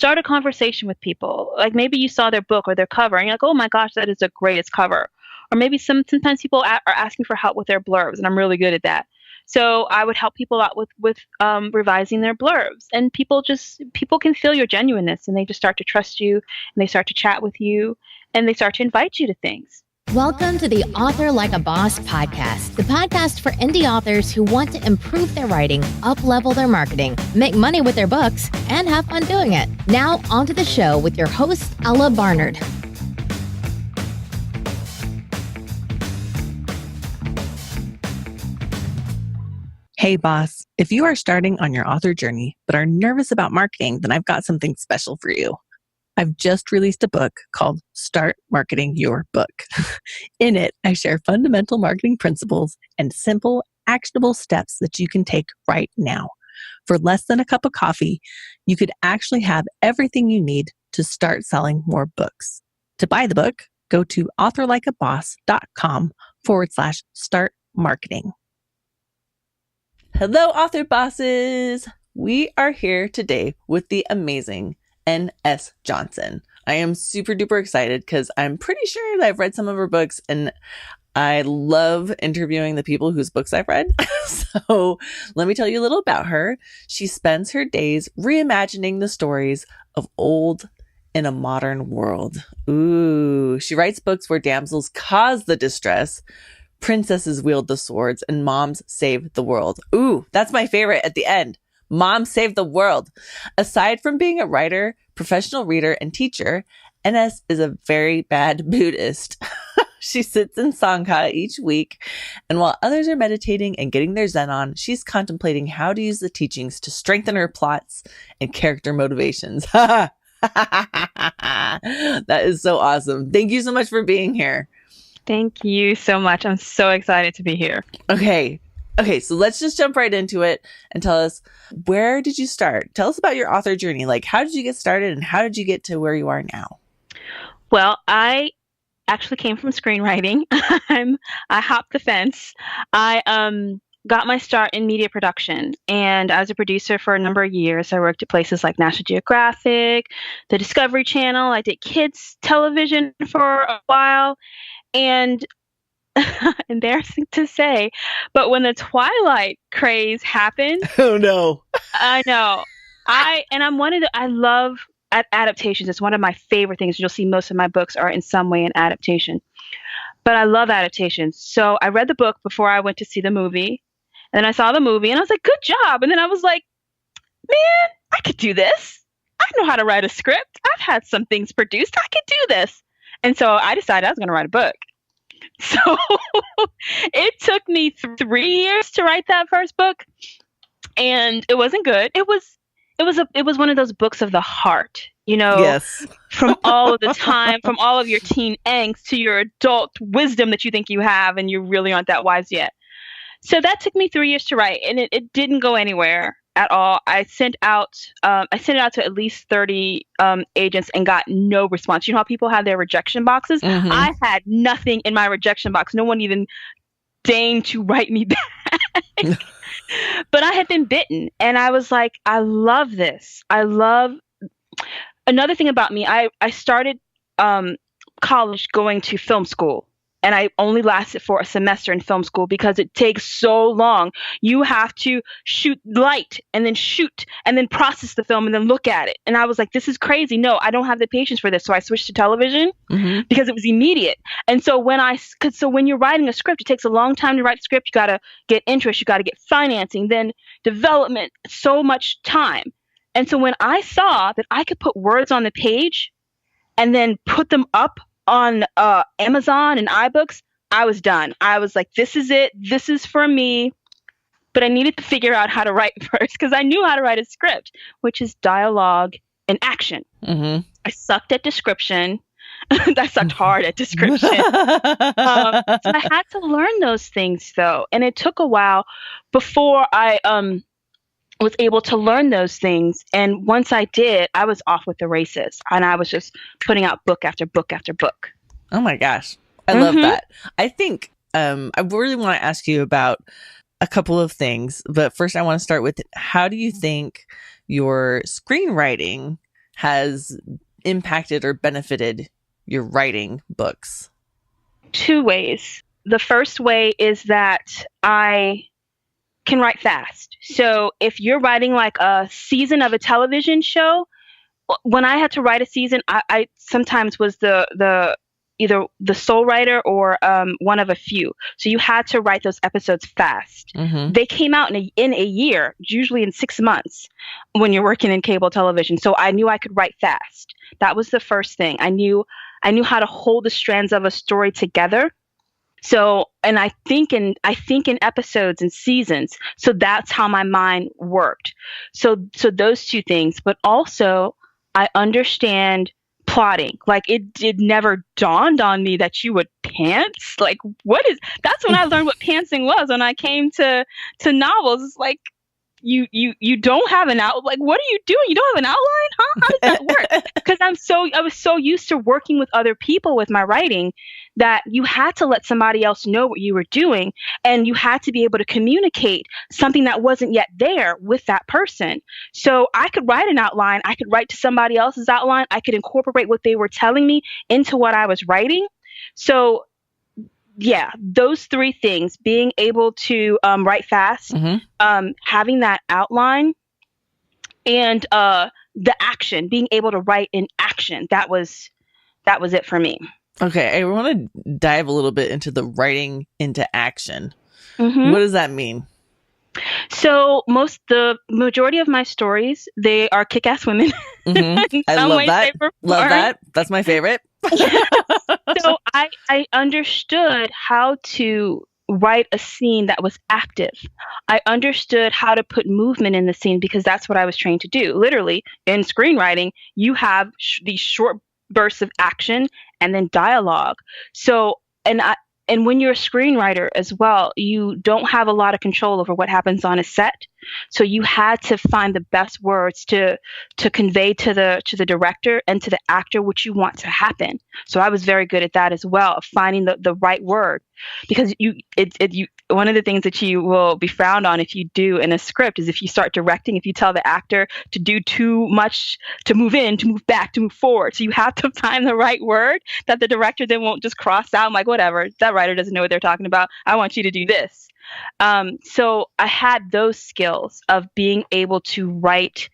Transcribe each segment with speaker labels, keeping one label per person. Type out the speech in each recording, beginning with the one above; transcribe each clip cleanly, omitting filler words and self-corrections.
Speaker 1: start a conversation with people. Like maybe you saw their book or their cover and you're like, oh my gosh, that is the greatest cover. Or maybe sometimes people are asking for help with their blurbs, and I'm really good at that. So I would help people out with revising their blurbs, and people can feel your genuineness, and they just start to trust you, and they start to chat with you, and they start to invite you to things.
Speaker 2: Welcome to the Author Like a Boss podcast, the podcast for indie authors who want to improve their writing, up-level their marketing, make money with their books, and have fun doing it. Now, onto the show with your host, Ella Barnard.
Speaker 3: Hey boss, if you are starting on your author journey but are nervous about marketing, then I've got something special for you. I've just released a book called Start Marketing Your Book. In it, I share fundamental marketing principles and simple, actionable steps that you can take right now. For less than a cup of coffee, you could actually have everything you need to start selling more books. To buy the book, go to authorlikeaboss.com/start marketing. Hello, author bosses. We are here today with the amazing Ines Johnson. I am super duper excited because I'm pretty sure that I've read some of her books and I love interviewing the people whose books I've read. So let me tell you a little about her. She spends her days reimagining the stories of old in a modern world. Ooh, she writes books where damsels cause the distress, princesses wield the swords, and moms save the world. Ooh, that's my favorite at the end. Mom saved the world. Aside from being a writer, professional reader, and teacher, Ines is a very bad Buddhist. She sits in Sangha each week, and while others are meditating and getting their Zen on, she's contemplating how to use the teachings to strengthen her plots and character motivations. That is so awesome. Thank you so much for being here.
Speaker 1: Thank you so much. I'm so excited to be here.
Speaker 3: Okay, so let's just jump right into it and tell us, where did you start? Tell us about your author journey. Like, how did you get started and how did you get to where you are now?
Speaker 1: Well, I actually came from screenwriting. I hopped the fence. I got my start in media production, and I was a producer for a number of years. I worked at places like National Geographic, the Discovery Channel. I did kids television for a while, and embarrassing to say, but when the Twilight craze happened,
Speaker 3: oh no,
Speaker 1: I know. I love adaptations. It's one of my favorite things. You'll see most of my books are in some way an adaptation, but I love adaptations. So I read the book before I went to see the movie, and then I saw the movie, and I was like, "Good job!" And then I was like, "Man, I could do this. I know how to write a script. I've had some things produced. I could do this." And so I decided I was going to write a book. So it took me 3 years to write that first book, and it wasn't good. It was one of those books of the heart, you know,
Speaker 3: yes.
Speaker 1: From all of the time, from all of your teen angst to your adult wisdom that you think you have, and you really aren't that wise yet. So that took me 3 years to write, and it didn't go anywhere at all. I sent it out to at least 30 agents and got no response. You know how people have their rejection boxes? Mm-hmm. I had nothing in my rejection box. No one even deigned to write me back. But I had been bitten, and I was like, I love this. Another thing about me, I started college going to film school. And I only lasted for a semester in film school because it takes so long. You have to shoot light and then shoot and then process the film and then look at it. And I was like, this is crazy. No, I don't have the patience for this. So I switched to television because it was immediate. And so when you're writing a script, it takes a long time to write the script. You got to get interest. You got to get financing, then development, so much time. And so when I saw that I could put words on the page and then put them up on Amazon and iBooks, I was done. I was like, this is it. This is for me. But I needed to figure out how to write first because I knew how to write a script, which is dialogue and action. Mm-hmm. I sucked at description. I sucked hard at description. So I had to learn those things, though. And it took a while before I was able to learn those things. And once I did, I was off with the races, and I was just putting out book after book after book.
Speaker 3: Oh my gosh. I love that. I think I really want to ask you about a couple of things, but first I want to start with, how do you think your screenwriting has impacted or benefited your writing books?
Speaker 1: Two ways. The first way is that I can write fast. So if you're writing like a season of a television show, when I had to write a season, I sometimes was the either the sole writer or one of a few. So you had to write those episodes fast.
Speaker 3: Mm-hmm.
Speaker 1: They came out in a year, usually in 6 months when you're working in cable television. So I knew I could write fast. That was the first thing. I knew how to hold the strands of a story together. So, and I think in episodes and seasons. So that's how my mind worked. So those two things, but also I understand plotting. Like it never dawned on me that you would pants. Like that's when I learned what pantsing was when I came to novels. It's like you don't have an outline. Like, what are you doing? You don't have an outline? Huh? How does that work? Because I was so used to working with other people with my writing that you had to let somebody else know what you were doing, and you had to be able to communicate something that wasn't yet there with that person. So I could write an outline, I could write to somebody else's outline, I could incorporate what they were telling me into what I was writing. So yeah, those three things: being able to write fast, having that outline, and the action, being able to write in action. That was it for me.
Speaker 3: Okay, I want to dive a little bit into the writing into action.
Speaker 1: Mm-hmm.
Speaker 3: What does that mean?
Speaker 1: So the majority of my stories, they are kick-ass women.
Speaker 3: Mm-hmm. I love that. Love that. That's my favorite.
Speaker 1: So I understood how to write a scene that was active. I understood how to put movement in the scene because that's what I was trained to do. Literally, in screenwriting, you have these short bursts of action and then dialogue. So, and when you're a screenwriter as well, you don't have a lot of control over what happens on a set. So you had to find the best words to convey to the director and to the actor what you want to happen. So I was very good at that as well, of finding the right word, because one of the things that you will be frowned on if you do in a script is if you start directing, if you tell the actor to do too much, to move in, to move back, to move forward. So you have to find the right word that the director then won't just cross out, like, whatever, that writer doesn't know what they're talking about. I want you to do this. So I had those skills of being able to write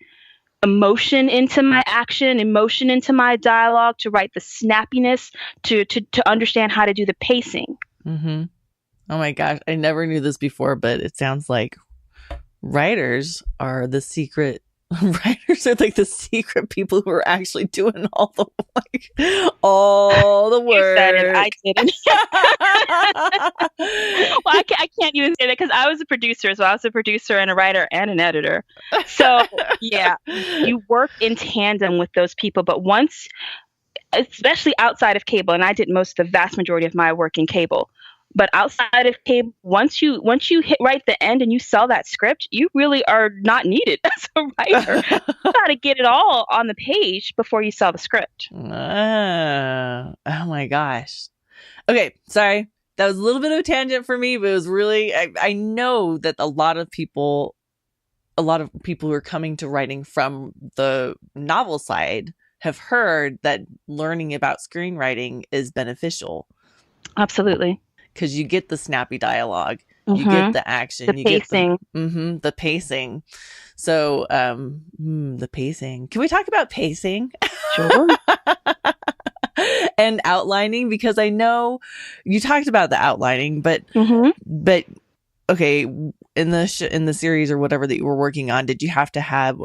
Speaker 1: emotion into my action, emotion into my dialogue, to write the snappiness, to understand how to do the pacing.
Speaker 3: Mm-hmm. Oh my gosh, I never knew this before, but it sounds like writers are the secret. Writers are like the secret people who are actually doing all the work.
Speaker 1: You said it, I didn't. Well, I can't even say that because I was a producer as well. I was a producer and a writer and an editor. So yeah, you work in tandem with those people. But once, especially outside of cable, and I did the vast majority of my work in cable. But outside of cable, once you hit right the end and you sell that script, you really are not needed as a writer. You got to get it all on the page before you sell the script.
Speaker 3: Oh my gosh. Okay, sorry. That was a little bit of a tangent for me, but it was really, I know that a lot of people who are coming to writing from the novel side have heard that learning about screenwriting is beneficial.
Speaker 1: Absolutely.
Speaker 3: Because you get the snappy dialogue, you get the action,
Speaker 1: the pacing.
Speaker 3: Get the pacing. So, the pacing. Can we talk about pacing?
Speaker 1: Sure.
Speaker 3: And outlining, because I know you talked about the outlining, but okay, in the series or whatever that you were working on, did you have to have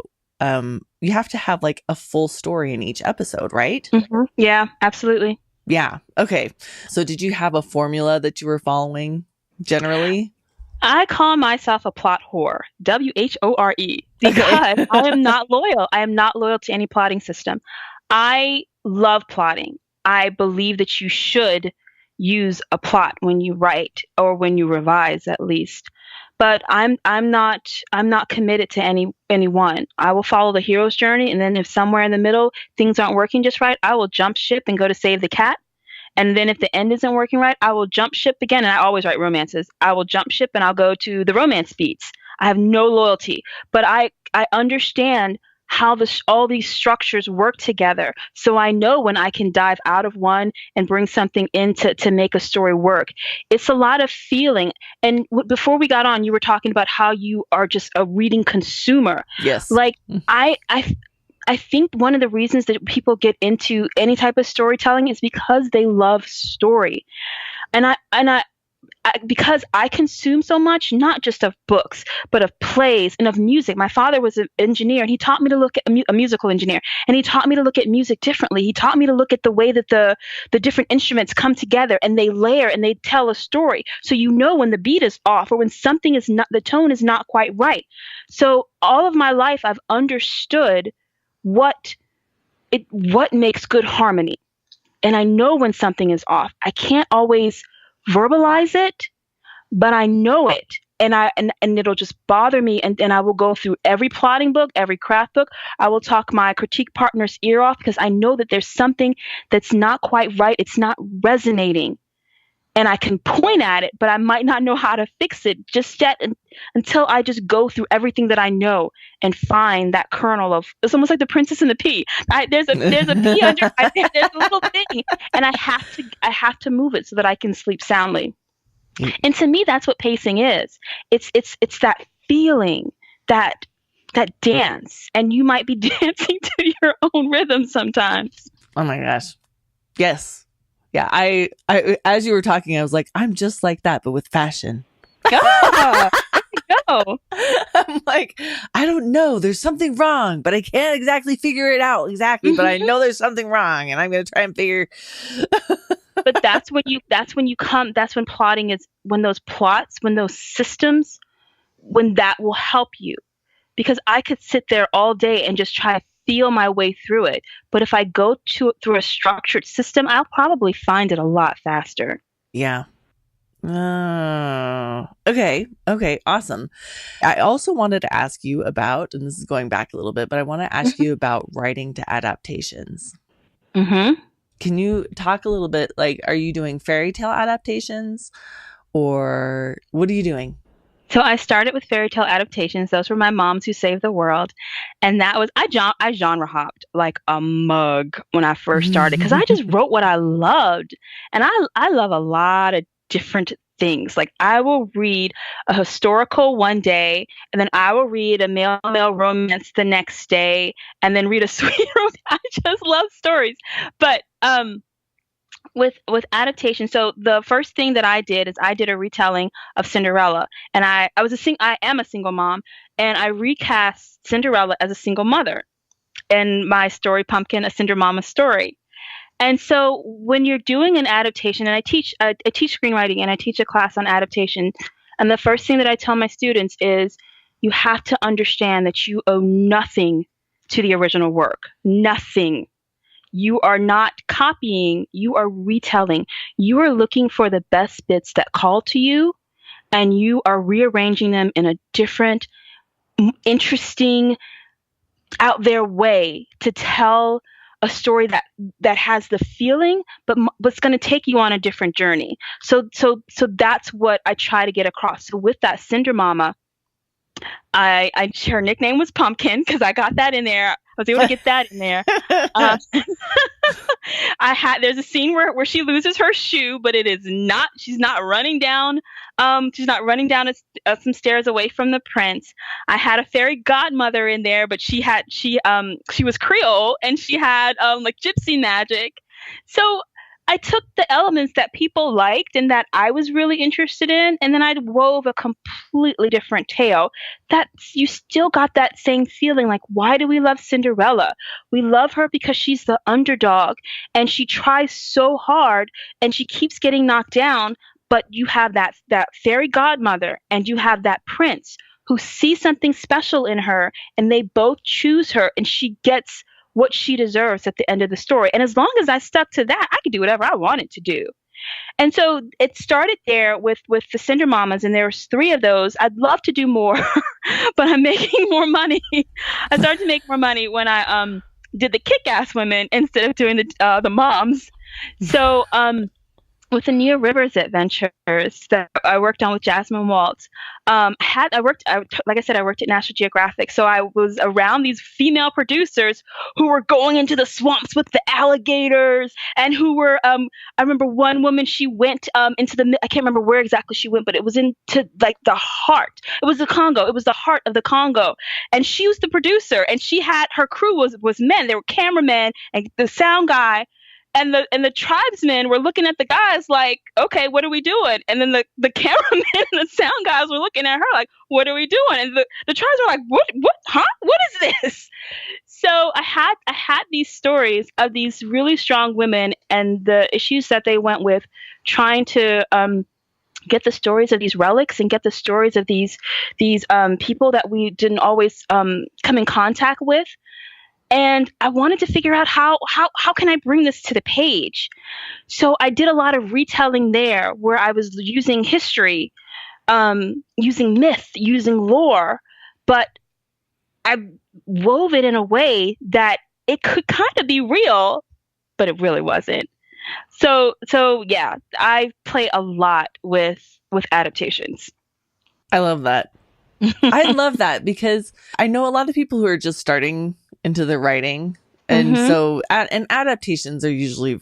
Speaker 3: like a full story in each episode, right?
Speaker 1: Mm-hmm. Yeah, absolutely.
Speaker 3: Yeah. Okay. So did you have a formula that you were following generally?
Speaker 1: I call myself a plot whore, WHORE, because
Speaker 3: Okay.
Speaker 1: I am not loyal. I am not loyal to any plotting system. I love plotting. I believe that you should use a plot when you write or when you revise, at least. But I'm not committed to any one. I will follow the hero's journey, and then if somewhere in the middle things aren't working just right, I will jump ship and go to save the cat. And then if the end isn't working right, I will jump ship again. And I always write romances. I will jump ship and I'll go to the romance beats. I have no loyalty, but I understand how all these structures work together. So I know when I can dive out of one and bring something in to make a story work. It's a lot of feeling. And before we got on, you were talking about how you are just a reading consumer.
Speaker 3: Yes.
Speaker 1: Like I think one of the reasons that people get into any type of storytelling is because they love story. And because I consume so much, not just of books, but of plays and of music. My father was an engineer, and he taught me to look at a musical engineer, and he taught me to look at music differently. He taught me to look at the way that the different instruments come together and they layer and they tell a story. So you know when the beat is off or when something is not, the tone is not quite right. So all of my life, I've understood what makes good harmony. And I know when something is off. I can't always verbalize it, but I know it. And it'll just bother me. And I will go through every plotting book, every craft book. I will talk my critique partner's ear off because I know that there's something that's not quite right. It's not resonating. And I can point at it, but I might not know how to fix it just yet until I just go through everything that I know and find that kernel of, it's almost like the princess and the pea. There's a pea under, there's a little thing, and I have to move it so that I can sleep soundly. And to me, that's what pacing is. It's that feeling, that dance, and you might be dancing to your own rhythm sometimes.
Speaker 3: Oh my gosh. Yes. Yeah, I as you were talking, I was like, I'm just like that, but with fashion.
Speaker 1: There you go.
Speaker 3: I'm like, I don't know. There's something wrong, but I can't exactly figure it out exactly. But I know there's something wrong, and I'm going to try and figure.
Speaker 1: But that's when plotting is, when those plots, when those systems, when that will help you. Because I could sit there all day and just try to feel my way through it. But if I go through a structured system, I'll probably find it a lot faster.
Speaker 3: Yeah. Okay. Awesome. I also wanted to ask you about, and this is going back a little bit, but I want to ask you about writing to adaptations.
Speaker 1: Mm-hmm.
Speaker 3: Can you talk a little bit, like, are you doing fairy tale adaptations or what are you doing?
Speaker 1: So I started with fairy tale adaptations. Those were my moms who saved the world. And that was, I genre hopped like a mug when I first started because I just wrote what I loved. And I love a lot of different things. Like I will read a historical one day, and then I will read a male romance the next day, and then read a sweet romance. I just love stories. But with adaptation, so the first thing that I did is I did a retelling of Cinderella, and I am a single mom, and I recast Cinderella as a single mother, and my story Pumpkin, a Cinder Mama story. And so when you're doing an adaptation, and I teach screenwriting, and I teach a class on adaptation, and the first thing that I tell my students is you have to understand that you owe nothing to the original work, nothing. You are not copying, you are retelling. You are looking for the best bits that call to you, and you are rearranging them in a different, interesting, out there way to tell a story that has the feeling, but it's going to take you on a different journey. So that's what I try to get across. So with that Cinder Mama, her nickname was Pumpkin because I got that in there. I was able to get that in there. There's a scene where she loses her shoe, but she's not running down some stairs away from the prince. I had a fairy godmother in there, but she was Creole, and she had like gypsy magic. So I took the elements that people liked and that I was really interested in, and then I wove a completely different tale. That you still got that same feeling, like, why do we love Cinderella? We love her because she's the underdog, and she tries so hard, and she keeps getting knocked down, but you have that fairy godmother, and you have that prince who sees something special in her, and they both choose her, and she gets what she deserves at the end of the story. And as long as I stuck to that, I could do whatever I wanted to do. And so it started there with the Cinder Mamas, and there was 3 of those. I'd love to do more, but I'm making more money. I started to make more money when I did the Kick-Ass Women instead of doing the moms. So with the Near Rivers Adventures that I worked on with Jasmine Waltz, like I said, I worked at National Geographic, so I was around these female producers who were going into the swamps with the alligators, and who were, I remember one woman, she went into I can't remember where exactly she went, but it was into like the heart. It was the Congo. It was the heart of the Congo, and she was the producer, and she had her crew was men. They were cameramen and the sound guy. And the tribesmen were looking at the guys like, okay, what are we doing? And then the cameramen and the sound guys were looking at her like, what are we doing? And the tribes were like, what is this? So I had these stories of these really strong women and the issues that they went with, trying to get the stories of these relics and get the stories of these people that we didn't always come in contact with. And I wanted to figure out how can I bring this to the page. So I did a lot of retelling there, where I was using history, using myth, using lore, but I wove it in a way that it could kind of be real, but it really wasn't. So yeah, I play a lot with adaptations.
Speaker 3: I love that. I love that, because I know a lot of people who are just starting into their writing, and so and adaptations are usually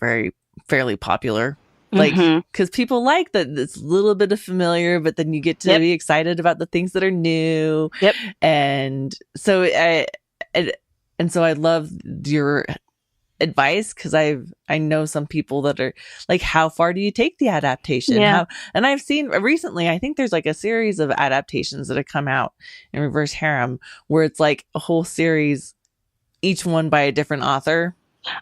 Speaker 3: fairly popular, like because people like that it's a little bit of familiar, but then you get to be excited about the things that are new. And so I love your advice, because I know some people that are like, how far do you take the adaptation? And I've seen recently, I think there's like a series of adaptations that have come out in Reverse Harem, where it's like a whole series, each one by a different author.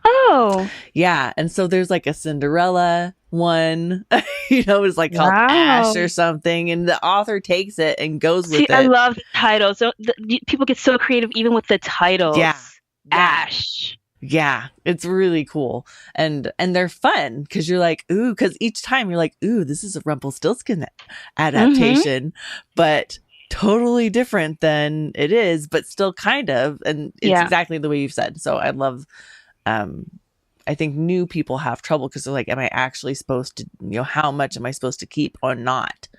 Speaker 1: Oh,
Speaker 3: yeah. And so there's like a Cinderella one, it's like called Ash or something, and the author takes it and goes with it.
Speaker 1: I love the titles. So people get so creative even with the titles. Ash.
Speaker 3: Yeah, it's really cool. And they're fun, because you're like, ooh, because each time you're like, ooh, this is a Rumpelstiltskin adaptation, but totally different than it is, but still kind of. And it's exactly the way you've said. So I love, I think new people have trouble because they're like, am I actually supposed to, how much am I supposed to keep or not?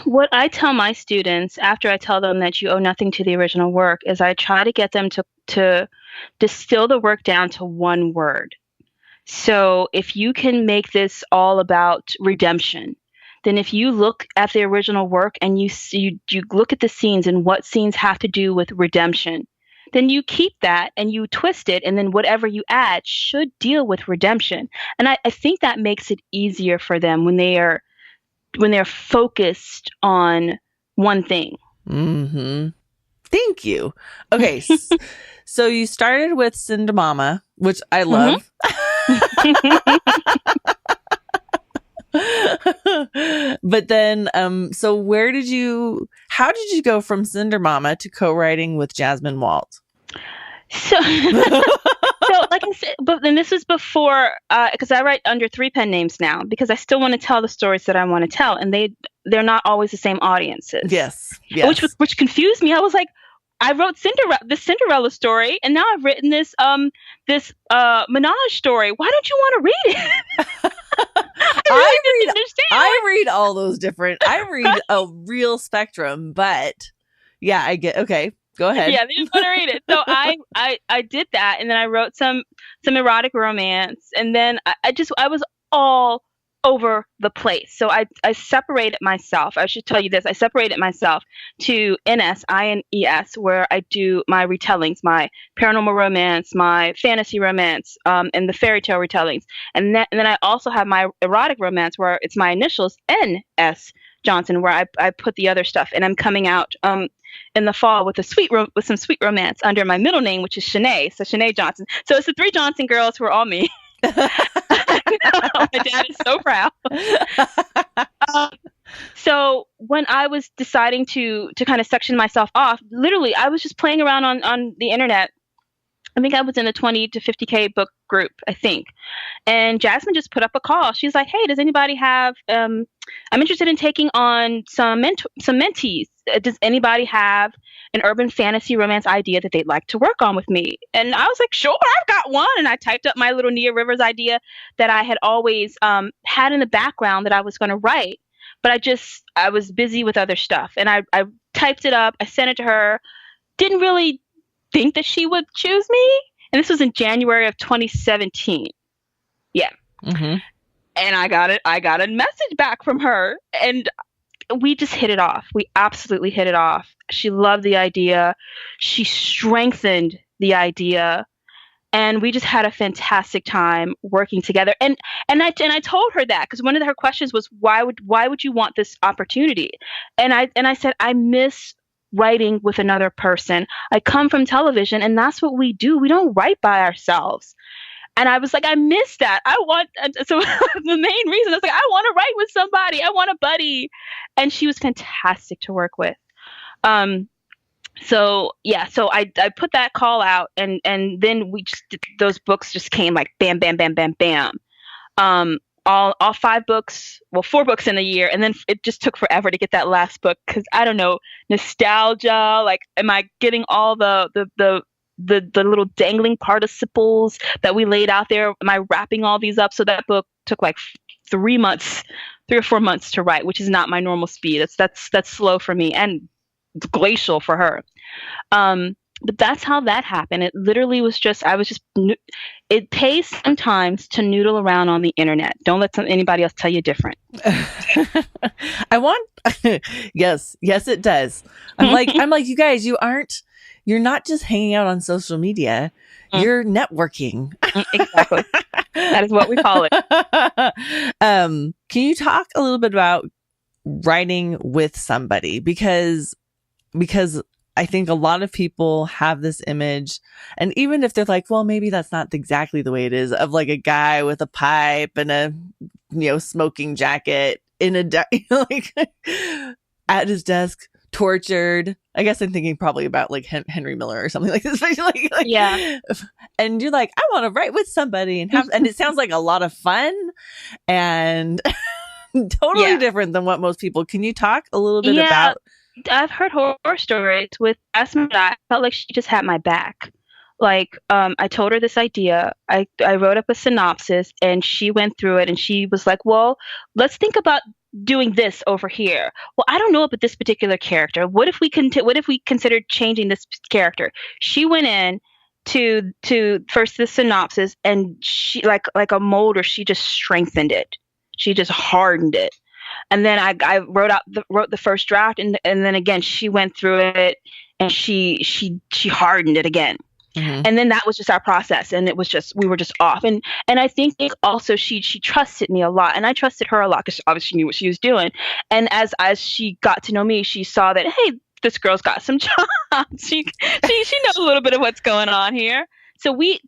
Speaker 1: What I tell my students after I tell them that you owe nothing to the original work is I try to get them to distill the work down to one word. So if you can make this all about redemption, then if you look at the original work and you look at the scenes and what scenes have to do with redemption, then you keep that and you twist it, and then whatever you add should deal with redemption. And I think that makes it easier for them when they're focused on one thing.
Speaker 3: Thank you. Okay. So you started with Cindermama, which I love. But then, so how did you go from Cindermama to co-writing with Jasmine Waltz?
Speaker 1: So like I said, but then this was before, because I write under 3 pen names now, because I still want to tell the stories that I want to tell, and they're not always the same audiences.
Speaker 3: Yes.
Speaker 1: Which confused me. I was like, I wrote the Cinderella story, and now I've written this Menage story. Why don't you want to read it?
Speaker 3: I read all those different. I read a real spectrum, but yeah, I get. Okay, go ahead.
Speaker 1: Yeah, they just want to read it. So I did that, and then I wrote some erotic romance, and then I was all over the place. So I separated myself. I should tell you this. I separated myself to Ines, Ines, where I do my retellings, my paranormal romance, my fantasy romance, and the fairy tale retellings. And then I also have my erotic romance, where it's my initials, N.S. Johnson, where I put the other stuff. And I'm coming out in the fall with some sweet romance under my middle name, which is Shanae. So Shanae Johnson. So it's the 3 Johnson girls who are all me. My dad is so proud. So when I was deciding to kind of section myself off, literally I was just playing around on the internet. I think I was in a 20 to 50K book group, I think. And Jasmine just put up a call. She's like, hey, does anybody have, I'm interested in taking on some mentees. Does anybody have an urban fantasy romance idea that they'd like to work on with me. And I was like, sure, I've got one. And I typed up my little Nia Rivers idea that I had always had in the background that I was going to write. But I was busy with other stuff. And I typed it up. I sent it to her. Didn't really think that she would choose me. And this was in January of 2017. Yeah.
Speaker 3: Mm-hmm.
Speaker 1: And I got a message back from her, and we just hit it off. We absolutely hit it off. She loved the idea. She strengthened the idea, and we just had a fantastic time working together. And I told her that, because one of her questions was, why would you want this opportunity? And I said, I miss writing with another person. I come from television, and that's what we do. We don't write by ourselves. And I was like, I miss that. So the main reason I was like, I want to write with somebody. I want a buddy. And she was fantastic to work with. So I put that call out, and then those books just came like bam, bam, bam, bam, bam. All 5 books, well, 4 books in a year. And then it just took forever to get that last book. 'Cause I don't know, nostalgia, like, am I getting all the little dangling participles that we laid out there? Am I wrapping all these up? So that book took like 3 or 4 months to write, which is not my normal speed. That's slow for me and glacial for her. But that's how that happened. It literally was it pays sometimes to noodle around on the internet. Don't let anybody else tell you different.
Speaker 3: Yes, it does. I'm like, you guys, you're not just hanging out on social media. You're networking.
Speaker 1: Exactly. That is what we call it.
Speaker 3: Can you talk a little bit about writing with somebody? Because I think a lot of people have this image, and even if they're like, well, maybe that's not exactly the way it is, of like a guy with a pipe and a, smoking jacket like at his desk, tortured. I guess I'm thinking probably about like Henry Miller or something like this.
Speaker 1: Yeah.
Speaker 3: And you're like, I want to write with somebody and it sounds like a lot of fun and totally different than what most people. Can you talk a little bit about?
Speaker 1: I've heard horror stories with Asma. I felt like she just had my back. Like, I told her this idea. I wrote up a synopsis, and she went through it, and she was like, well, let's think about doing this over here. Well, I don't know about this particular character. What if we considered changing this character? She went in to first the synopsis, and she like a molder, she just strengthened it. She just hardened it. And then I wrote the first draft, and then again she went through it, and she hardened it again. Mm-hmm. And then that was just our process, and it was just, we were just off. And I think also she trusted me a lot, and I trusted her a lot, because obviously she knew what she was doing. And as she got to know me, she saw that, hey, this girl's got some chops. She knows a little bit of what's going on here. So we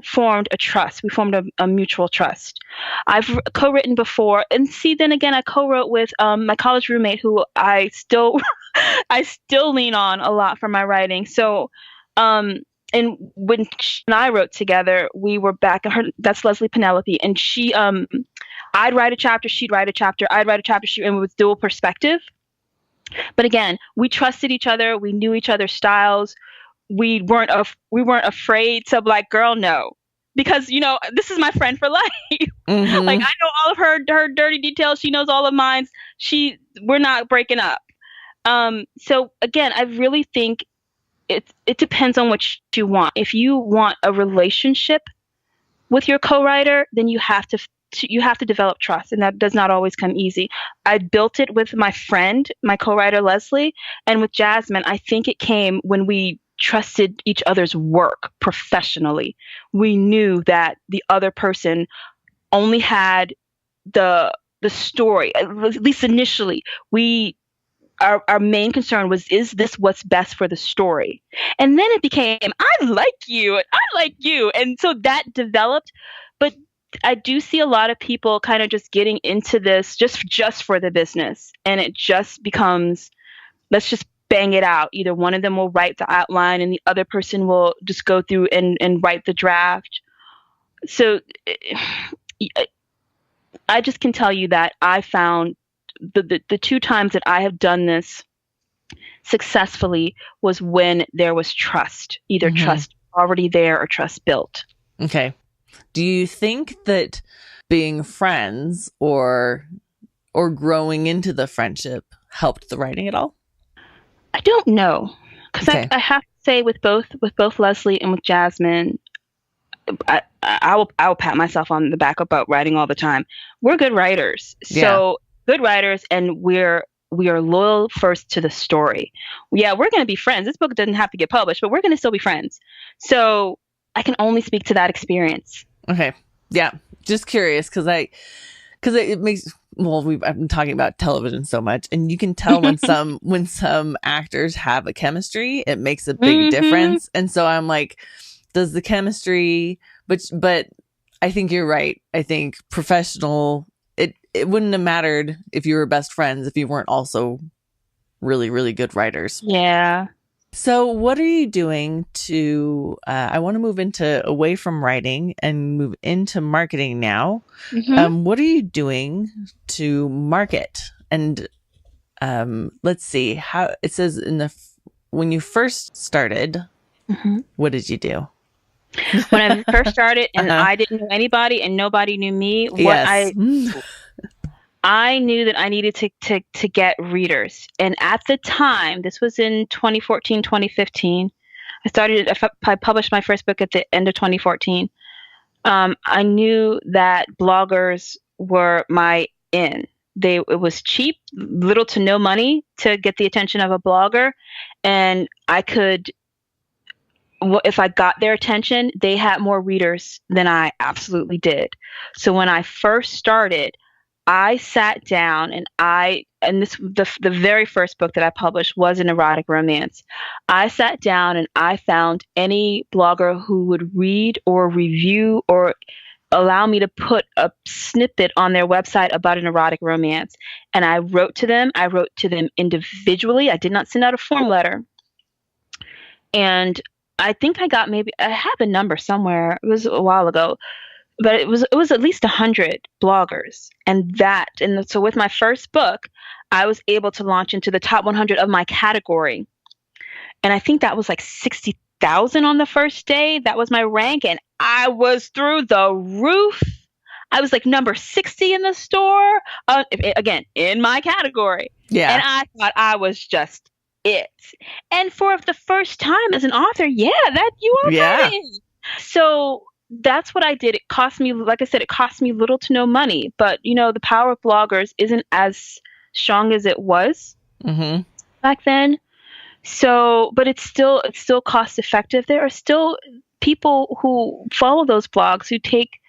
Speaker 1: formed a trust. We formed a mutual trust. I've co-written before, and then again, I co-wrote with my college roommate, who I still lean on a lot for my writing. So, and when she and I wrote together, we were back. That's Leslie Penelope, and she, I'd write a chapter, she'd write a chapter, I'd write a chapter, and with dual perspective. But again, we trusted each other. We knew each other's styles. We weren't afraid to, like, girl, no, because this is my friend for life. Mm-hmm. Like, I know all of her dirty details. She knows all of mine. We're not breaking up. So again, I really think it depends on what you want. If you want a relationship with your co-writer, then you have to develop trust, and that does not always come easy. I built it with my friend, my co-writer Leslie, and with Jasmine, I think it came when we trusted each other's work professionally. We knew that the other person only had the story, at least initially. Our main concern was, is this what's best for the story? And then it became, I like you, and I like you. And so that developed. But I do see a lot of people kind of just getting into this just for the business. And it just becomes, let's just bang it out. Either one of them will write the outline, and the other person will just go through and write the draft. So I just can tell you that I found the 2 times that I have done this, successfully was when there was trust, either trust already there or trust built.
Speaker 3: Okay. Do you think that being friends or growing into the friendship helped the writing at all?
Speaker 1: I don't know, because I have to say with both Leslie and with Jasmine, I will pat myself on the back about writing all the time. We're good writers, so good writers, and we are loyal first to the story. Yeah, we're going to be friends. This book doesn't have to get published, but we're going to still be friends. So I can only speak to that experience.
Speaker 3: Okay, yeah, just curious because it makes. Well, I've been talking about television so much, and you can tell when some actors have a chemistry, it makes a big difference. And so I'm like, does the chemistry? But I think you're right. I think professional. It wouldn't have mattered if you were best friends if you weren't also really, really good writers.
Speaker 1: Yeah.
Speaker 3: So what are you doing to, I want to move away from writing and move into marketing now. What are you doing to market? And let's see how it says when you first started, what did you do?
Speaker 1: When I first started and I didn't know anybody and nobody knew me, I knew that I needed to get readers. And at the time, this was in 2014, 2015. I published my first book at the end of 2014. I knew that bloggers were my in. It was cheap, little to no money to get the attention of a blogger. And if I got their attention, they had more readers than I absolutely did. So when I first started, I sat down and the very first book that I published was an erotic romance. I sat down and I found any blogger who would read or review or allow me to put a snippet on their website about an erotic romance. And I wrote to them. I wrote to them individually. I did not send out a form letter. And I think I have a number somewhere. It was a while ago. But it was at least 100 bloggers, and so with my first book, I was able to launch into the top 100 of my category, and I think that was like 60,000 on the first day. That was my rank, and I was through the roof. I was like number 60 in the store, again in my category, and I thought I was just it. And for the first time as an author, that you are right. So that's what I did. It cost me, like I said, little to no money. But, the power of bloggers isn't as strong as it was back then. So, but it's still cost effective. There are still people who follow those blogs who take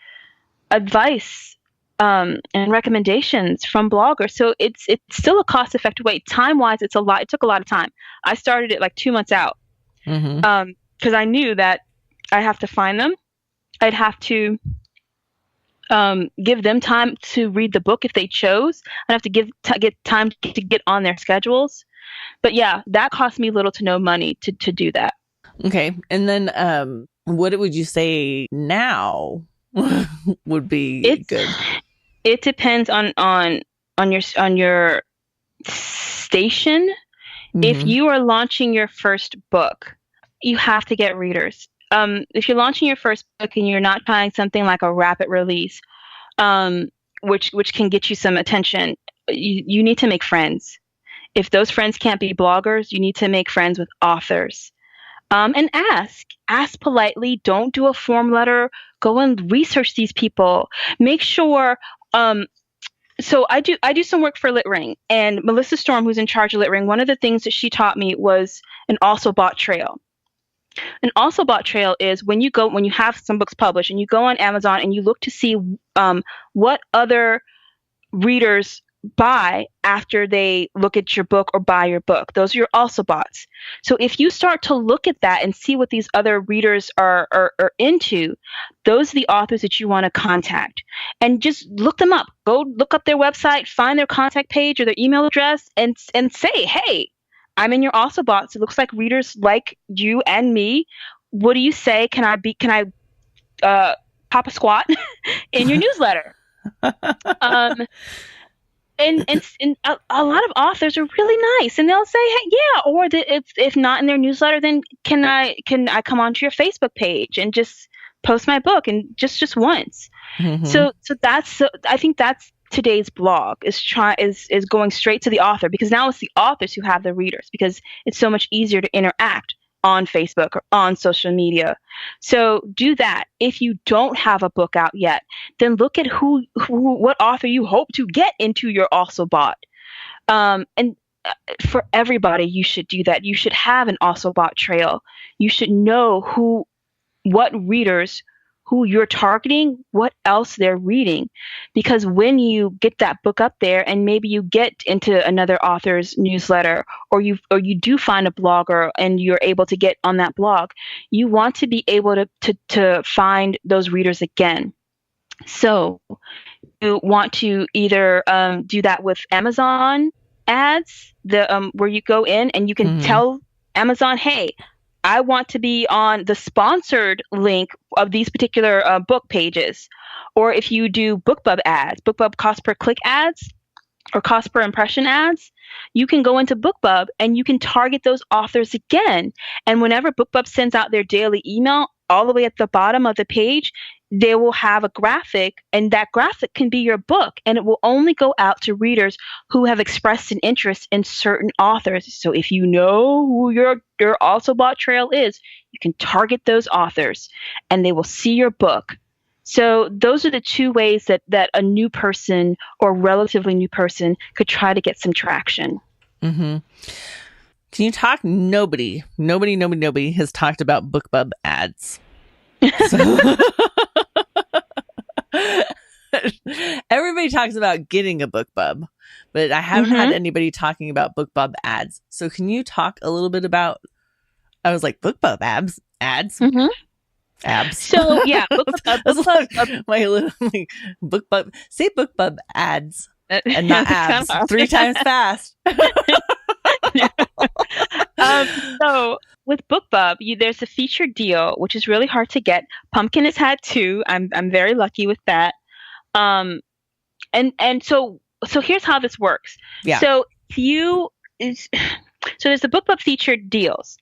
Speaker 1: advice and recommendations from bloggers. So it's still a cost effective way. Time wise, it took a lot of time. I started it like 2 months out because I knew that I have to find them. I'd have to give them time to read the book if they chose. I'd have to get time to get on their schedules. But that cost me little to no money to do that.
Speaker 3: Okay. And then what would you say now would be good?
Speaker 1: It depends on your station. If you are launching your first book, you have to get readers. If you're launching your first book and you're not trying something like a rapid release, which can get you some attention, you need to make friends. If those friends can't be bloggers, you need to make friends with authors. And ask politely. Don't do a form letter. Go and research these people. Make sure. So I do some work for LitRing, and Melissa Storm, who's in charge of LitRing, one of the things that she taught me was an also bought trail. An also bought trail is when you have some books published and you go on Amazon and you look to see what other readers buy after they look at your book or buy your book. Those are your also boughts. So if you start to look at that and see what these other readers are into, those are the authors that you want to contact. And just look them up. Go look up their website, find their contact page or their email address, and say, hey, I'm in your also boughts. It looks like readers like you and me. What do you say? Can I pop a squat in your newsletter? and a lot of authors are really nice, and they'll say, hey, yeah, or if not in their newsletter, then can I come onto your Facebook page and just post my book and just once.
Speaker 3: Mm-hmm.
Speaker 1: So I think that's today's blog is going straight to the author, because now it's the authors who have the readers, because it's so much easier to interact on Facebook or on social media. So do that. If you don't have a book out yet, then look at what author you hope to get into your also bought. And for everybody, you should do that. You should have an also bought trail. You should know what readers who you're targeting, what else they're reading. Because when you get that book up there and maybe you get into another author's newsletter, or you do find a blogger and you're able to get on that blog, you want to be able to find those readers again. So you want to either do that with Amazon ads, where you go in and you can tell Amazon, hey, I want to be on the sponsored link of these particular book pages. Or if you do BookBub ads, BookBub cost per click ads or cost per impression ads, you can go into BookBub and you can target those authors again. And whenever BookBub sends out their daily email, all the way at the bottom of the page, they will have a graphic, and that graphic can be your book, and it will only go out to readers who have expressed an interest in certain authors. So if you know who your also bought trail is, you can target those authors and they will see your book. So those are the two ways that a new person or relatively new person could try to get some traction.
Speaker 3: Mm-hmm. Can you talk? Nobody has talked about BookBub ads. So everybody talks about getting a BookBub, but I haven't had anybody talking about BookBub ads. So can you talk a little bit about? I was like, BookBub ads. Abs.
Speaker 1: So yeah, BookBub.
Speaker 3: My little BookBub. Say BookBub ads and not abs 3 times fast.
Speaker 1: So with BookBub, there's a featured deal, which is really hard to get. Pumpkin has had 2. I'm very lucky with that. And so here's how this works.
Speaker 3: Yeah.
Speaker 1: So there's the BookBub featured deals.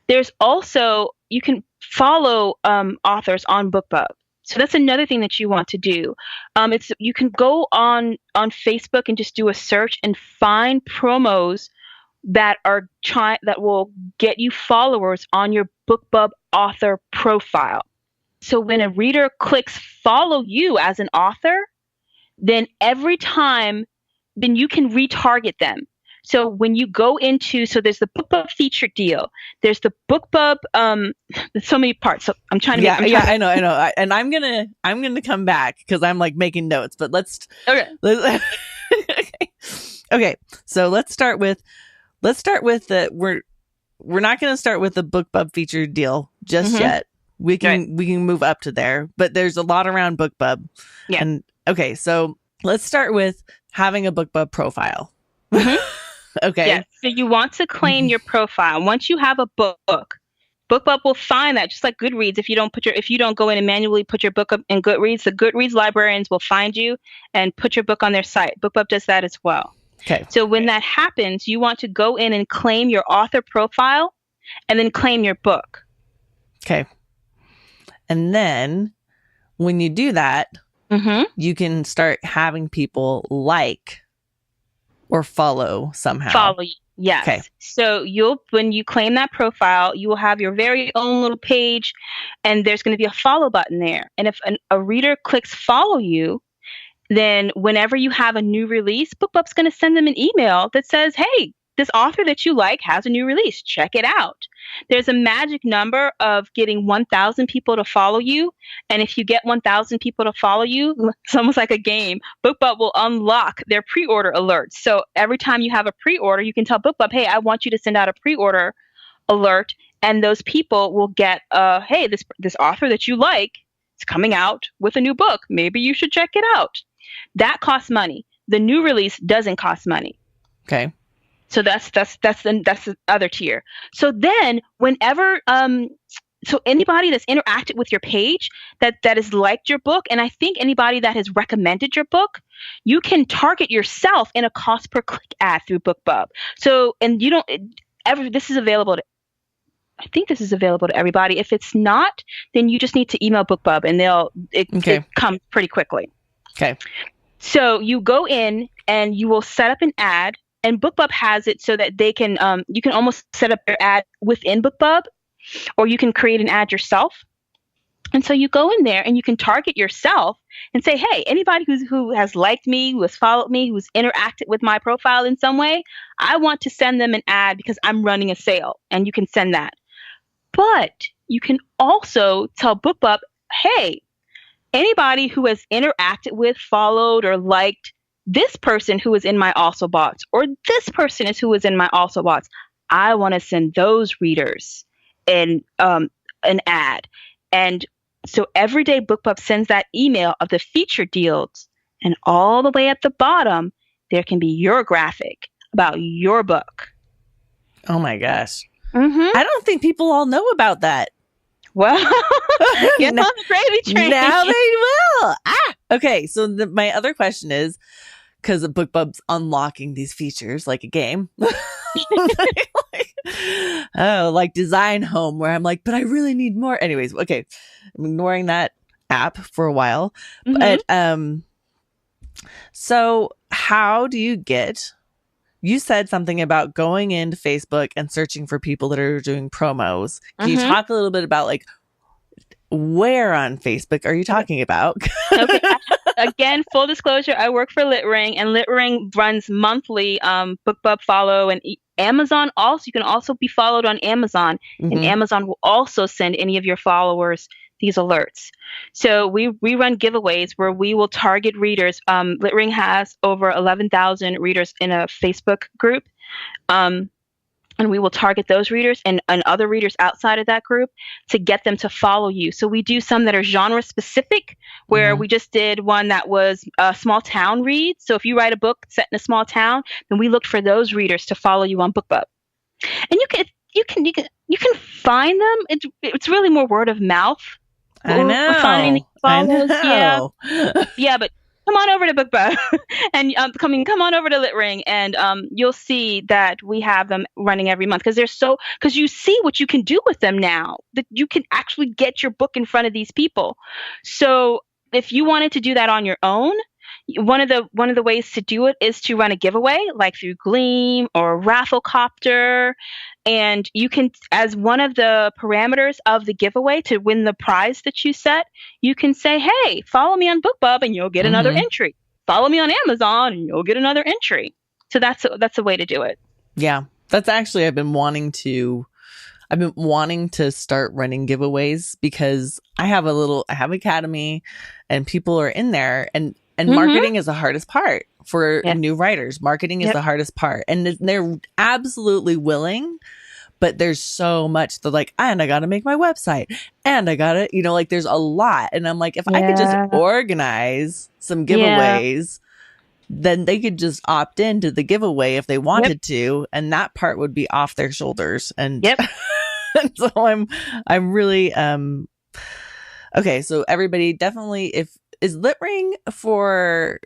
Speaker 1: There's also, you can follow authors on BookBub. So that's another thing that you want to do. You can go on Facebook and just do a search and find promos that will get you followers on your BookBub author profile. So when a reader clicks follow you as an author, then every time, then you can retarget them. So when you go into, so there's the BookBub featured deal. There's the BookBub. There's so many parts. So I'm trying to.
Speaker 3: I know. And I'm gonna come back because I'm like making notes. But okay. Okay. So let's start with the we're not gonna start with the BookBub featured deal just yet. We can move up to there, but there's a lot around BookBub.
Speaker 1: Yeah.
Speaker 3: And okay, so let's start with having a BookBub profile. Okay.
Speaker 1: Yeah. So you want to claim your profile. Once you have a book, BookBub will find that, just like Goodreads. If you don't go in and manually put your book up in Goodreads, the Goodreads librarians will find you and put your book on their site. BookBub does that as well.
Speaker 3: Okay.
Speaker 1: So when that happens, you want to go in and claim your author profile and then claim your book.
Speaker 3: Okay. And then when you do that, you can start having people like or follow somehow.
Speaker 1: Follow, yes.
Speaker 3: Okay.
Speaker 1: So when you claim that profile, you will have your very own little page, and there's going to be a follow button there. And if a reader clicks follow you, then whenever you have a new release, BookBub's going to send them an email that says, hey, this author that you like has a new release. Check it out. There's a magic number of getting 1,000 people to follow you. And if you get 1,000 people to follow you, it's almost like a game. BookBub will unlock their pre-order alerts. So every time you have a pre-order, you can tell BookBub, hey, I want you to send out a pre-order alert. And those people will get, hey, this author that you like is coming out with a new book. Maybe you should check it out. That costs money. The new release doesn't cost money.
Speaker 3: Okay.
Speaker 1: So that's the other tier. So then whenever so anybody that's interacted with your page that has liked your book, and I think anybody that has recommended your book, you can target yourself in a cost per click ad through BookBub. So, and you don't ever, this is available to, I think this is available to everybody. If it's not, then you just need to email BookBub and it comes pretty quickly.
Speaker 3: Okay.
Speaker 1: So you go in and you will set up an ad, and BookBub has it so that they can, you can almost set up your ad within BookBub, or you can create an ad yourself. And so you go in there and you can target yourself and say, hey, anybody who has liked me, who has followed me, who's interacted with my profile in some way, I want to send them an ad because I'm running a sale. And you can send that. But you can also tell BookBub, hey, anybody who has interacted with, followed, or liked this person who is in my also bots, or this person is who is in my also bots, I want to send those readers an ad. And so every day BookBub sends that email of the featured deals, and all the way at the bottom there can be your graphic about your book.
Speaker 3: Oh my gosh.
Speaker 1: Mm-hmm.
Speaker 3: I don't think people all know about that.
Speaker 1: Well, get on the gravy train.
Speaker 3: Now they will. Okay. So my other question is, because BookBub's unlocking these features like a game. like Design Home, where I'm like, but I really need more. Anyways, okay, I'm ignoring that app for a while.
Speaker 1: Mm-hmm.
Speaker 3: But so how do you get? You said something about going into Facebook and searching for people that are doing promos. Can you talk a little bit about like where on Facebook are you talking about?
Speaker 1: Okay. Again, full disclosure, I work for LitRing, and LitRing runs monthly BookBub follow, and Amazon also. You can also be followed on Amazon, and Amazon will also send any of your followers these alerts. So we run giveaways where we will target readers. LitRing has over 11,000 readers in a Facebook group. And we will target those readers and other readers outside of that group to get them to follow you. So we do some that are genre specific, where we just did one that was a small town read. So if you write a book set in a small town, then we looked for those readers to follow you on BookBub. And you can find them. It's really more word of mouth.
Speaker 3: I know.
Speaker 1: Finding followers.
Speaker 3: I know.
Speaker 1: Yeah, but come on over to BookBub and come on over to LitRing, and you'll see that we have them running every month because you see what you can do with them now, that you can actually get your book in front of these people. So if you wanted to do that on your own, one of the ways to do it is to run a giveaway, like through Gleam or Rafflecopter. And you can, as one of the parameters of the giveaway to win the prize that you set, you can say, hey, follow me on BookBub and you'll get another entry. Follow me on Amazon and you'll get another entry. So that's a way to do it.
Speaker 3: Yeah. That's actually, I've been wanting to start running giveaways because I have Academy and people are in there, and marketing is the hardest part for new writers. Marketing is the hardest part. And they're absolutely willing, but there's so much. They're like, and I got to make my website, and I got to, like there's a lot. And I'm like, if I could just organize some giveaways, then they could just opt into the giveaway if they wanted to. And that part would be off their shoulders. And so I'm really, okay. So everybody definitely, is LitRing for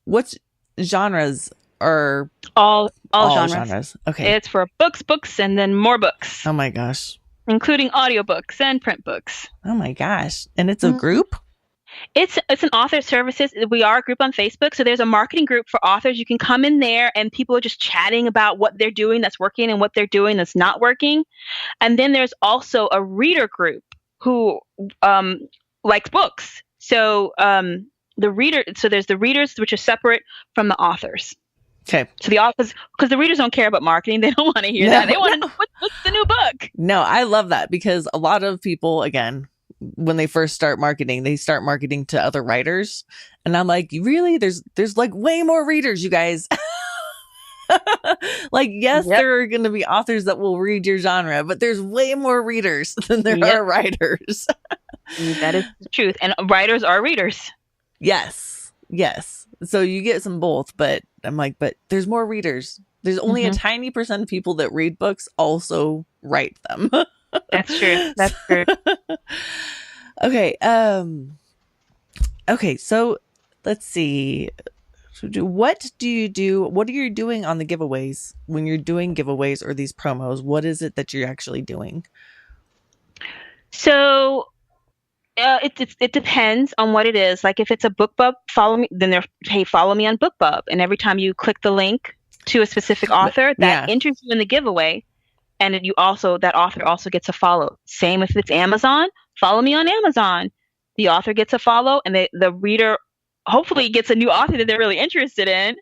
Speaker 3: what genres or
Speaker 1: all genres?
Speaker 3: Okay.
Speaker 1: It's for books, and then more books.
Speaker 3: Oh my gosh.
Speaker 1: Including audiobooks and print books.
Speaker 3: Oh my gosh. And it's a group?
Speaker 1: It's an author services. We are a group on Facebook. So there's a marketing group for authors. You can come in there and people are just chatting about what they're doing that's working and what they're doing that's not working. And then there's also a reader group who likes books. So there's the readers, which are separate from the authors.
Speaker 3: Okay.
Speaker 1: So the authors, because the readers don't care about marketing. They don't want to hear that. They want to know what's the new book.
Speaker 3: No, I love that because a lot of people, again, when they first start marketing, they start marketing to other writers. And I'm like, really? There's like way more readers, you guys. Like, yes, there are going to be authors that will read your genre, but there's way more readers than there are writers.
Speaker 1: That is the truth. And writers are readers.
Speaker 3: Yes. So you get some both, but I'm like, but there's more readers. There's only a tiny % of people that read books also write them.
Speaker 1: That's true. That's true.
Speaker 3: Okay. Okay. So let's see. What do you do? What are you doing on the giveaways when you're doing giveaways or these promos? What is it that you're actually doing?
Speaker 1: So it depends on what it is. Like if it's a BookBub, follow me. Then they're, hey, follow me on BookBub, and every time you click the link to a specific author, that enters you in the giveaway, and you also, that author also gets a follow. Same if it's Amazon, follow me on Amazon. The author gets a follow, and the reader hopefully gets a new author that they're really interested in.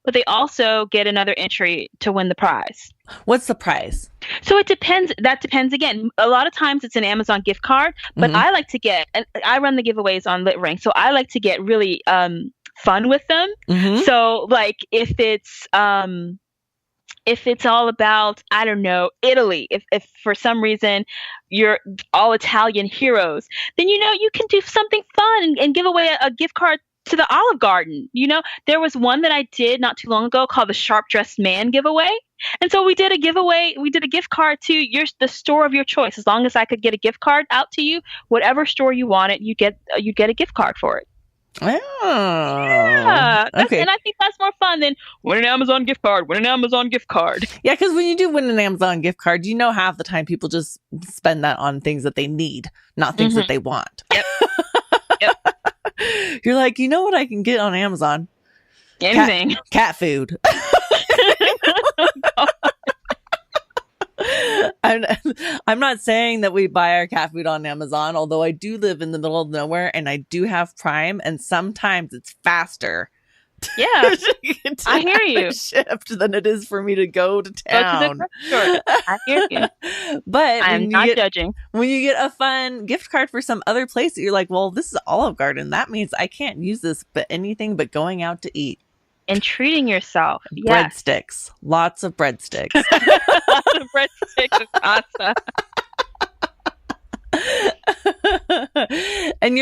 Speaker 1: But they also get another entry to win the prize.
Speaker 3: What's the prize?
Speaker 1: So it depends. That depends again. A lot of times it's an Amazon gift card, but I like to get, and I run the giveaways on LitRing, so I like to get really fun with them. So like if it's all about, I don't know, Italy, if for some reason you're all Italian heroes, then you can do something fun and give away a gift card to the Olive Garden. There was one that I did not too long ago called the Sharp Dressed Man giveaway. And so we did a giveaway. We did a gift card to the store of your choice. As long as I could get a gift card out to you, whatever store you wanted, you get a gift card for it.
Speaker 3: Oh,
Speaker 1: yeah.
Speaker 3: Okay.
Speaker 1: And I think that's more fun than win an Amazon gift card. Win an Amazon gift card.
Speaker 3: Yeah, because when you do win an Amazon gift card, half the time people just spend that on things that they need, not things that they want.
Speaker 1: Yep. Yep.
Speaker 3: You're like, you know what I can get on Amazon?
Speaker 1: Anything.
Speaker 3: Cat food. I'm not saying that we buy our cat food on Amazon, although I do live in the middle of nowhere and I do have Prime, and sometimes it's faster.
Speaker 1: Yeah, I hear you.
Speaker 3: Shipped than it is for me to go to town.
Speaker 1: Sure, I hear you.
Speaker 3: But
Speaker 1: I'm not judging.
Speaker 3: When you get a fun gift card for some other place that you're like, well, this is Olive Garden. That means I can't use this but anything but going out to eat.
Speaker 1: And treating yourself. Yes.
Speaker 3: Breadsticks. Lots of breadsticks.
Speaker 1: Lots of breadsticks and pasta.
Speaker 3: And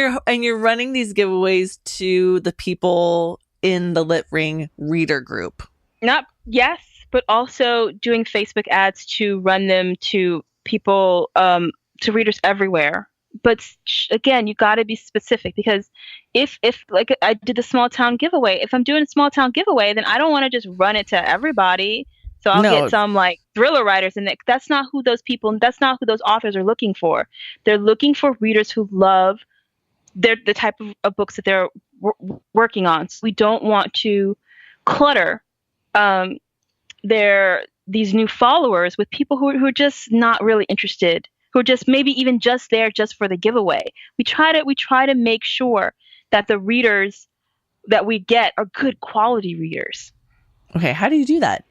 Speaker 3: you're running these giveaways to the people in the LitRing reader group.
Speaker 1: Yes, but also doing Facebook ads to run them to people, to readers everywhere. But again, you got to be specific, because if like I did the small town giveaway, if I'm doing a small town giveaway, then I don't want to just run it to everybody. So I'll get some like thriller writers, and that's not who those authors are looking for. They're looking for readers who love the type of books that they're working on. So we don't want to clutter these new followers with people who are just not really interested, who are just maybe even just there just for the giveaway. We try to make sure that the readers that we get are good quality readers.
Speaker 3: Okay, how do you do that?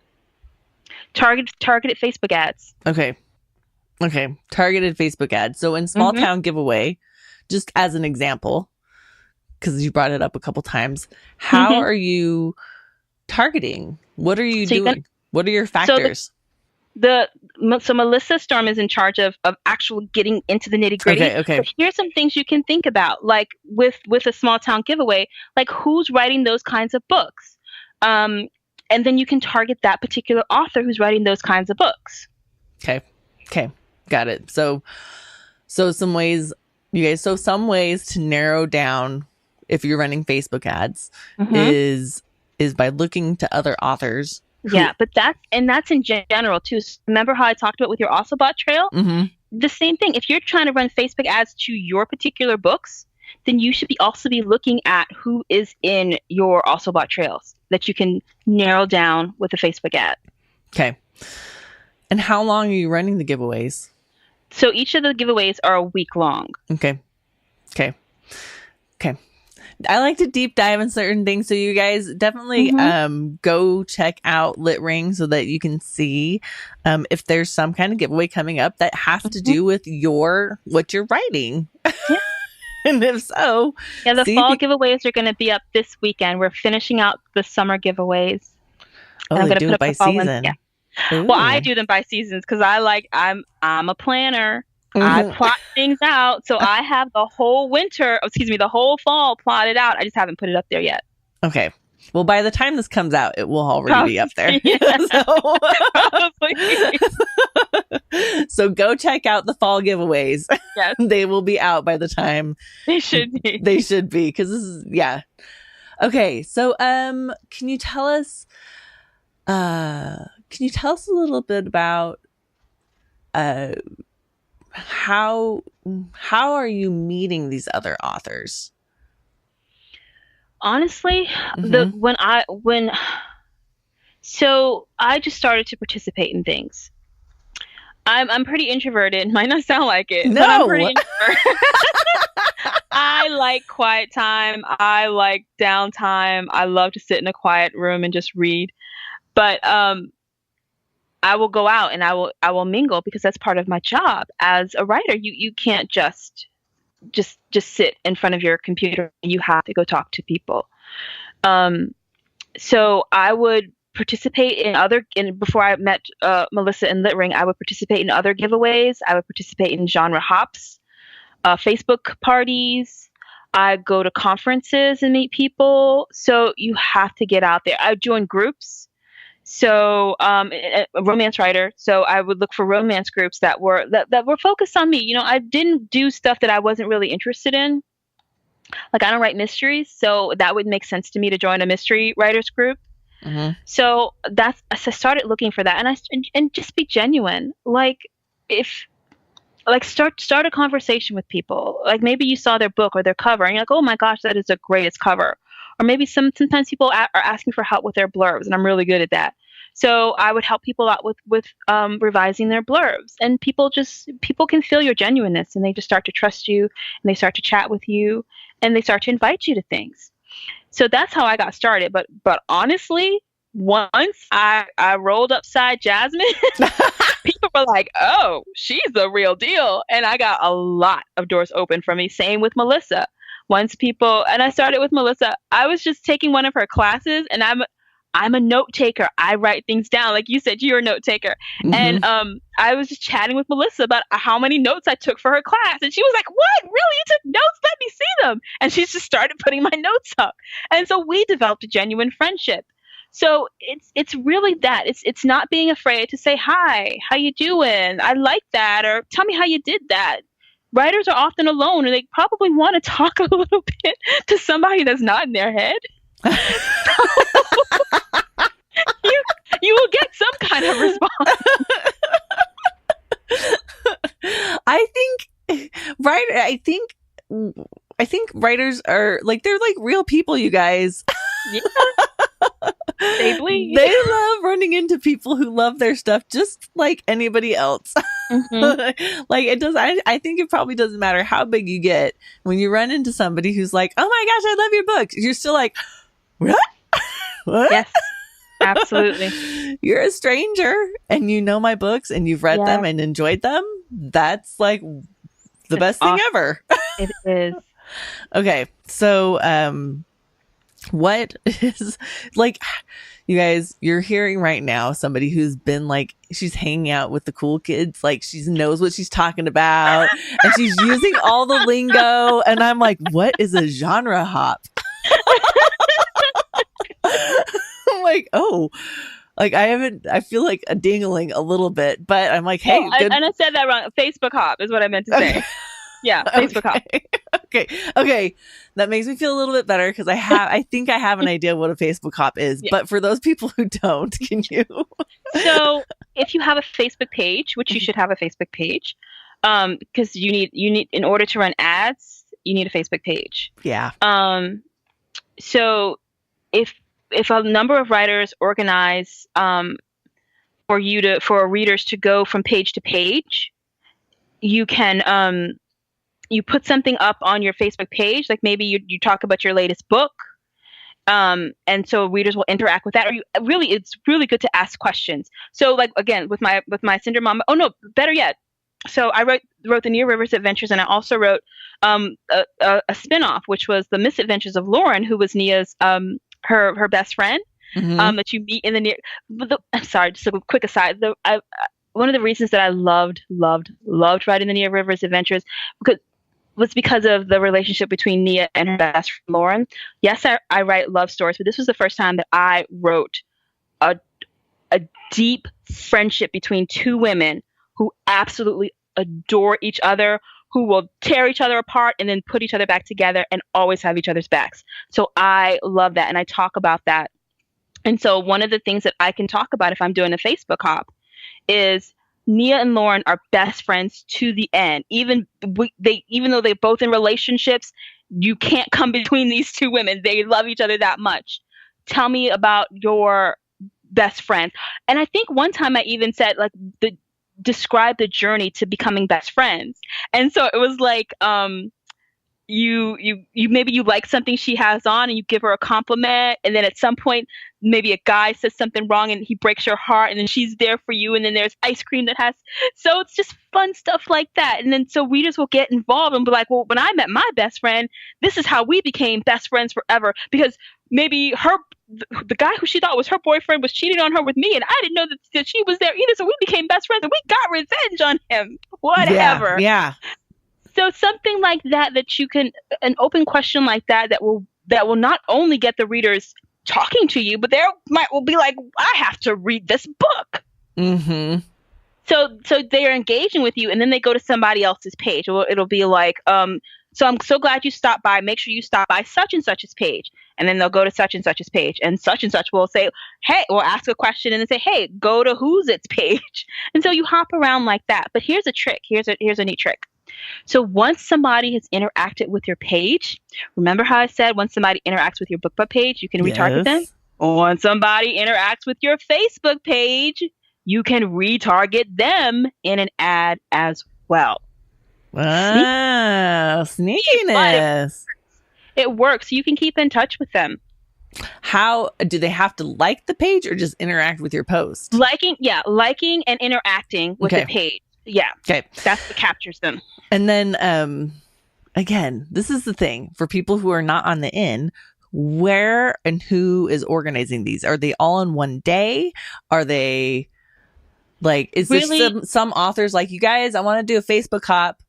Speaker 1: Targeted Facebook ads.
Speaker 3: Okay, targeted Facebook ads. So in small town giveaway, just as an example, because you brought it up a couple times, how are you targeting? What are you doing? What are your factors?
Speaker 1: So Melissa Storm is in charge of actually getting into the nitty gritty.
Speaker 3: Okay.
Speaker 1: So here's some things you can think about, like with a small town giveaway, like who's writing those kinds of books, and then you can target that particular author who's writing those kinds of books. Okay,
Speaker 3: got it. So some ways, you guys. So some ways to narrow down if you're running Facebook ads is by looking to other authors.
Speaker 1: Yeah, but that's in general too. Remember how I talked about with your Ocelot trail? The same thing. If you're trying to run Facebook ads to your particular books, then you should also be looking at who is in your Ocelot trails that you can narrow down with a Facebook ad. Okay.
Speaker 3: And how long are you running the giveaways?
Speaker 1: So each of the giveaways are a week long.
Speaker 3: Okay. I like to deep dive in certain things, so you guys definitely go check out LitRing so that you can see if there's some kind of giveaway coming up that has to do with what you're writing. Yeah. And if so,
Speaker 1: the fall giveaways are going to be up this weekend. We're finishing out the summer giveaways.
Speaker 3: Oh, they do it by season.
Speaker 1: Yeah. Well, I do them by seasons because I'm a planner. I plot things out, so I have the whole fall plotted out. I just haven't put it up there yet.
Speaker 3: Okay. Well, by the time this comes out, it will already be up there.
Speaker 1: Probably.
Speaker 3: So go check out the fall giveaways.
Speaker 1: Yes.
Speaker 3: They will be out by the time
Speaker 1: They should be.
Speaker 3: They should be, because this is, yeah. Okay, so can you tell us a little bit about how are you meeting these other authors?
Speaker 1: Honestly, so I just started to participate in things. I'm pretty introverted. Might not sound like it,
Speaker 3: No.
Speaker 1: but I'm pretty introverted. I like quiet time. I like downtime. I love to sit in a quiet room and just read. But I will go out and I will mingle, because that's part of my job as a writer. You can't just sit in front of your computer. You have to go talk to people. So I would participate before I met Melissa in Lit Ring, I would participate in other giveaways. I would participate in genre hops, Facebook parties. I go to conferences and meet people. So you have to get out there. I join groups. So a romance writer. So I would look for romance groups that were focused on me. I didn't do stuff that I wasn't really interested in. Like, I don't write mysteries, so that would make sense to me to join a mystery writers group.
Speaker 3: Mm-hmm.
Speaker 1: So I started looking for that, and just be genuine. Start a conversation with people. Like, maybe you saw their book or their cover, and you're like, oh my gosh, that is the greatest cover. Or maybe sometimes people are asking for help with their blurbs, and I'm really good at that. So I would help people out with revising their blurbs, and people can feel your genuineness, and they just start to trust you, and they start to chat with you, and they start to invite you to things. So that's how I got started. But honestly, once I rolled upside Jasmine, people were like, oh, she's the real deal. And I got a lot of doors open for me. Same with Melissa. And I started with Melissa, I was just taking one of her classes, and I'm a note taker. I write things down. Like you said, you're a note taker. Mm-hmm. And I was just chatting with Melissa about how many notes I took for her class. And she was like, what? Really? You took notes? Let me see them. And she just started putting my notes up. And so we developed a genuine friendship. So it's really that. It's not being afraid to say, hi, how you doing? I like that. Or tell me how you did that. Writers are often alone, and they probably want to talk a little bit to somebody that's not in their head. You will get some kind of response.
Speaker 3: I think writers are they're like real people, you guys.
Speaker 1: Yeah. They bleed.
Speaker 3: They love running into people who love their stuff just like anybody else. Mm-hmm. I think it probably doesn't matter how big you get. When you run into somebody who's like, oh my gosh, I love your books, you're still like, what? What?
Speaker 1: Yes, absolutely.
Speaker 3: You're a stranger and you know my books and you've read them and enjoyed them. That's like the best thing ever.
Speaker 1: It is.
Speaker 3: Okay, so what is, you guys, you're hearing right now somebody who's been she's hanging out with the cool kids, she knows what she's talking about, and she's using all the lingo, and I'm like, what is a genre hop? I'm like, oh, I feel like a dingling a little bit, but I'm like, hey.
Speaker 1: And I said that wrong. Facebook hop is what I meant to say.
Speaker 3: Okay.
Speaker 1: Yeah, Facebook hop.
Speaker 3: Okay. That makes me feel a little bit better, because I think I have an idea what a Facebook hop is. Yeah. But for those people who don't, can you?
Speaker 1: So if you have a Facebook page, which you should have a Facebook page, because you need in order to run ads, you need a Facebook page.
Speaker 3: Yeah.
Speaker 1: So if a number of writers organize for readers to go from page to page, you can you put something up on your Facebook page, like maybe you talk about your latest book, and so readers will interact with that. Or it's really good to ask questions. So again, with my Cinder Mama, oh no, better yet. So I wrote the Near Rivers Adventures, and I also wrote a spin-off, which was the Misadventures of Lauren, who was Nia's her best friend, mm-hmm. That you meet in the near. I'm sorry, just a quick aside. One of the reasons that I loved writing the Near Rivers Adventures, because was because of the relationship between Nia and her best friend Lauren. Yes, I write love stories, but this was the first time that I wrote a a deep friendship between two women who absolutely adore each other, who will tear each other apart and then put each other back together and always have each other's backs. So I love that, and I talk about that. And so one of the things that I can talk about if I'm doing a Facebook hop is Nia and Lauren are best friends to the end. Even though they're both in relationships, you can't come between these two women. They love each other that much. Tell me about your best friends. And I think one time I even said like describe the journey to becoming best friends. And so it was like you maybe you like something she has on and you give her a compliment, and then at some point maybe a guy says something wrong and he breaks your heart, and then she's there for you, and then there's ice cream that has, so it's just fun stuff like that. And then so readers will get involved and be like, well, when I met my best friend, this is how we became best friends forever, because maybe the guy who she thought was her boyfriend was cheating on her with me, and I didn't know that she was there either, so we became best friends and we got revenge on him, whatever.
Speaker 3: Yeah.
Speaker 1: So something like that you can, an open question like that will not only get the readers talking to you, but will be like, I have to read this book.
Speaker 3: Mm-hmm.
Speaker 1: So they are engaging with you, and then they go to somebody else's page. It'll be like, so I'm so glad you stopped by. Make sure you stop by such and such's page. And then they'll go to such and such's page, and such will say, hey, or ask a question and then say, hey, go to who's its page. And so you hop around like that. But here's a trick. Here's a neat trick. So once somebody has interacted with your page, remember how I said once somebody interacts with your BookBub page, you can retarget them? Once somebody interacts with your Facebook page, you can retarget them in an ad as well.
Speaker 3: Wow, sneakiness.
Speaker 1: It works. You can keep in touch with them.
Speaker 3: How do they have to like the page or just interact with your post?
Speaker 1: Liking and interacting with the page. Yeah.
Speaker 3: Okay.
Speaker 1: That's what captures them.
Speaker 3: And then, again, this is the thing for people who are not on the in, where and who is organizing these? Are they all in one day? Are they like, is really? There some authors like, you guys, I want to do a Facebook hop.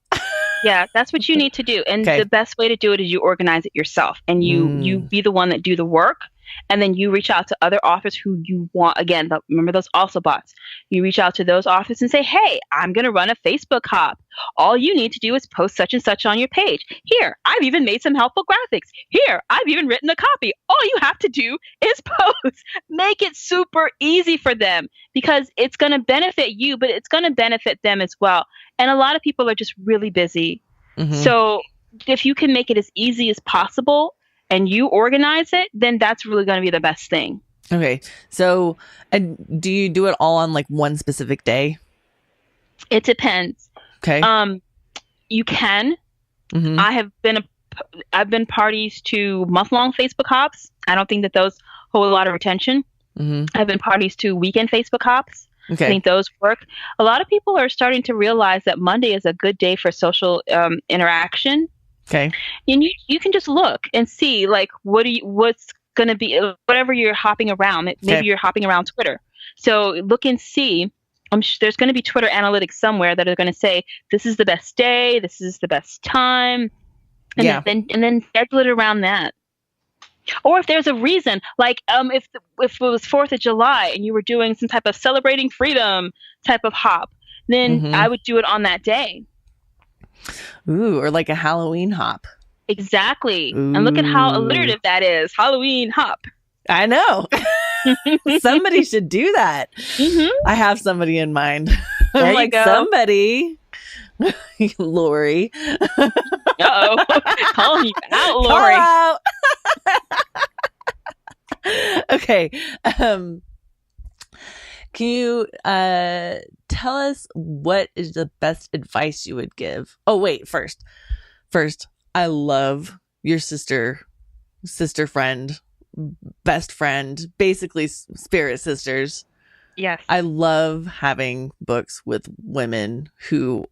Speaker 1: Yeah, that's what you need to do. And the best way to do it is you organize it yourself, and you be the one that do the work. And then you reach out to other authors who you want. Again, remember those also bots. You reach out to those authors and say, hey, I'm going to run a Facebook hop. All you need to do is post such and such on your page. Here, I've even made some helpful graphics. Here, I've even written a copy. All you have to do is post. Make it super easy for them, because it's going to benefit you, but it's going to benefit them as well. And a lot of people are just really busy. Mm-hmm. So if you can make it as easy as possible, and you organize it, then that's really going to be the best thing.
Speaker 3: Okay. So, and do you do it all on like one specific day?
Speaker 1: It depends.
Speaker 3: Okay.
Speaker 1: You can. Mm-hmm. I've been parties to month-long Facebook hops. I don't think that those hold a lot of attention. Mm-hmm. I've been parties to weekend Facebook hops. Okay. I think those work. A lot of people are starting to realize that Monday is a good day for social interaction.
Speaker 3: Okay.
Speaker 1: And you can just look and see like what's going to be, whatever you're hopping around. Maybe you're hopping around Twitter. So look and see. I'm sure there's going to be Twitter analytics somewhere that are going to say this is the best day, this is the best time, and then schedule it around that. Or if there's a reason, like if it was 4th of July and you were doing some type of celebrating freedom type of hop, then I would do it on that day.
Speaker 3: Ooh, or like a Halloween hop.
Speaker 1: Exactly. Ooh. And look at how alliterative that is. Halloween hop.
Speaker 3: I know. Somebody should do that. Mm-hmm. I have somebody in mind.
Speaker 1: There
Speaker 3: I'm like,
Speaker 1: go.
Speaker 3: Somebody. Lori.
Speaker 1: Uh-oh. Calling you out, Lori.
Speaker 3: Call out. Okay. Can you tell us what is the best advice you would give? Oh, wait, first, I love your sister friend, best friend, basically spirit sisters.
Speaker 1: Yes.
Speaker 3: I love having books with women who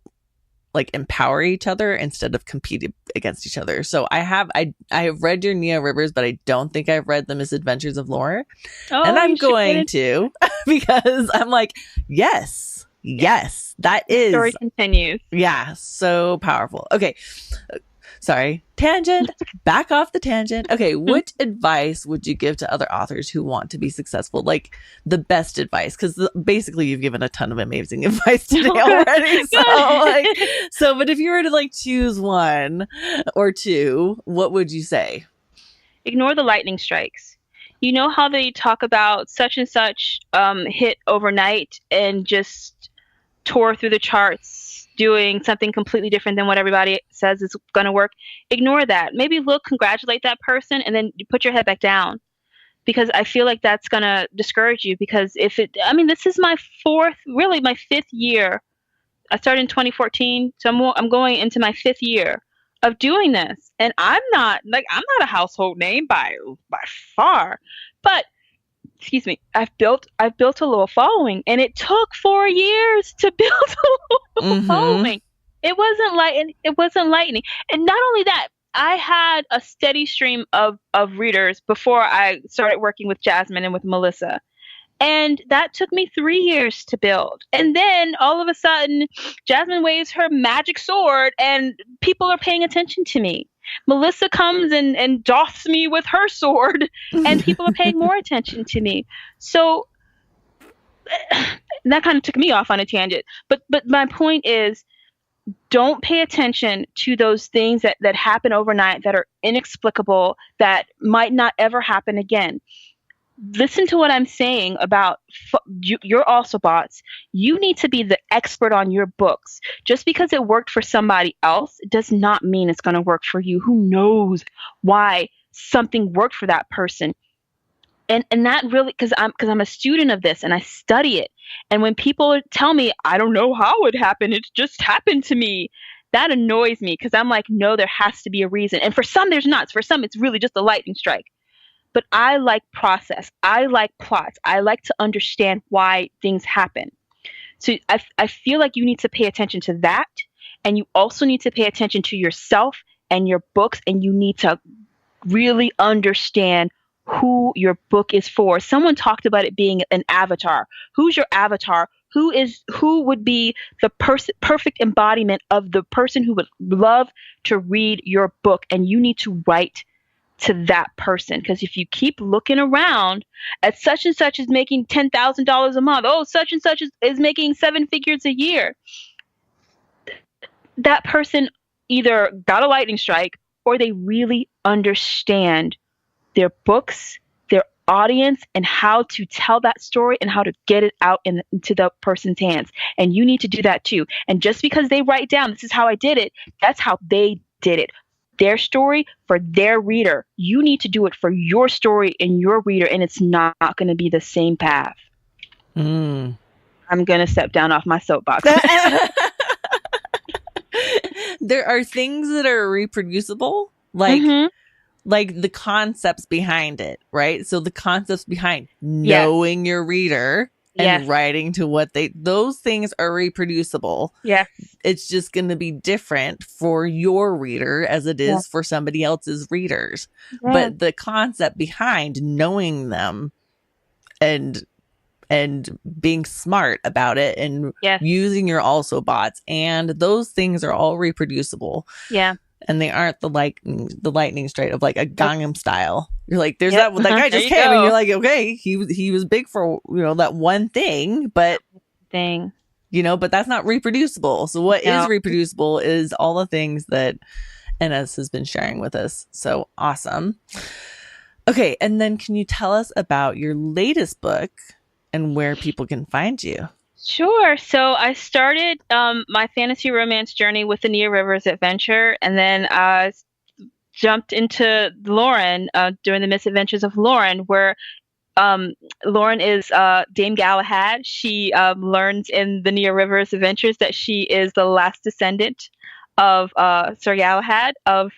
Speaker 3: like empower each other instead of competing against each other. So I have read your Nia Rivers, but I don't think I've read The Misadventures of Laura. And I'm going to because I'm like, yes, Yes, that is.
Speaker 1: Story continues.
Speaker 3: Yeah, so powerful. Okay. Sorry. Tangent. Back off the tangent. Okay, what advice would you give to other authors who want to be successful? Like the best advice, because basically you've given a ton of amazing advice today already. But if you were to like choose one or two, what would you say?
Speaker 1: Ignore the lightning strikes. You know how they talk about such and such hit overnight and just tore through the charts doing something completely different than what everybody says is going to work? Ignore that. Maybe congratulate that person, and then you put your head back down, because I feel like that's going to discourage you. Because this is my fifth year. I started in 2014, so I'm going into my fifth year of doing this, and I'm not a household name by far, but excuse me, I've built a little following, and it took 4 years to build a little following. It wasn't lightning. And not only that, I had a steady stream of readers before I started working with Jasmine and with Melissa. And that took me 3 years to build. And then all of a sudden, Jasmine waves her magic sword and people are paying attention to me. Melissa comes and doffs me with her sword and people are paying more attention to me. So that kind of took me off on a tangent. But my point is, don't pay attention to those things that happen overnight, that are inexplicable, that might not ever happen again. Listen to what I'm saying about your also bots. You need to be the expert on your books. Just because it worked for somebody else does not mean it's going to work for you. Who knows why something worked for that person? And that really, because I'm a student of this and I study it. And when people tell me, I don't know how it happened, it just happened to me, that annoys me, because I'm like, no, there has to be a reason. And for some, there's not. For some, it's really just a lightning strike. But I like process. I like plots. I like to understand why things happen. So I feel like you need to pay attention to that. And you also need to pay attention to yourself and your books. And you need to really understand who your book is for. Someone talked about it being an avatar. Who's your avatar? Who would be the perfect embodiment of the person who would love to read your book? And you need to write to that person, because if you keep looking around at such and such is making $10,000 a month, oh, such and such is making 7 figures a year, that person either got a lightning strike or they really understand their books, their audience, and how to tell that story and how to get it out into the person's hands. And you need to do that too. And just because they write down, this is how I did it, that's how they did it. Their story for their reader. You need to do it for your story and your reader, and it's not going to be the same path. I'm going to step down off my soapbox.
Speaker 3: There are things that are reproducible, like the concepts behind it, right? So the concepts behind knowing your reader and writing to those things are reproducible. Yes. It's just going to be different for your reader as it is for somebody else's readers. Yeah. But the concept behind knowing them and being smart about it and using your also bots, and those things are all reproducible. Yeah. And they aren't the lightning strike of like a Gangnam Style. You're like, there's that guy just came, and you're like, okay, he was big for that one thing, but but that's not reproducible. So what is reproducible is all the things that Ines has been sharing with us. So awesome. Okay, and then can you tell us about your latest book and where people can find you?
Speaker 1: Sure. So I started my fantasy romance journey with the Nia Rivers adventure, and then jumped into Lauren during the misadventures of Lauren, where Lauren is Dame Galahad. She learns in the Nia Rivers adventures that she is the last descendant of Sir Galahad, of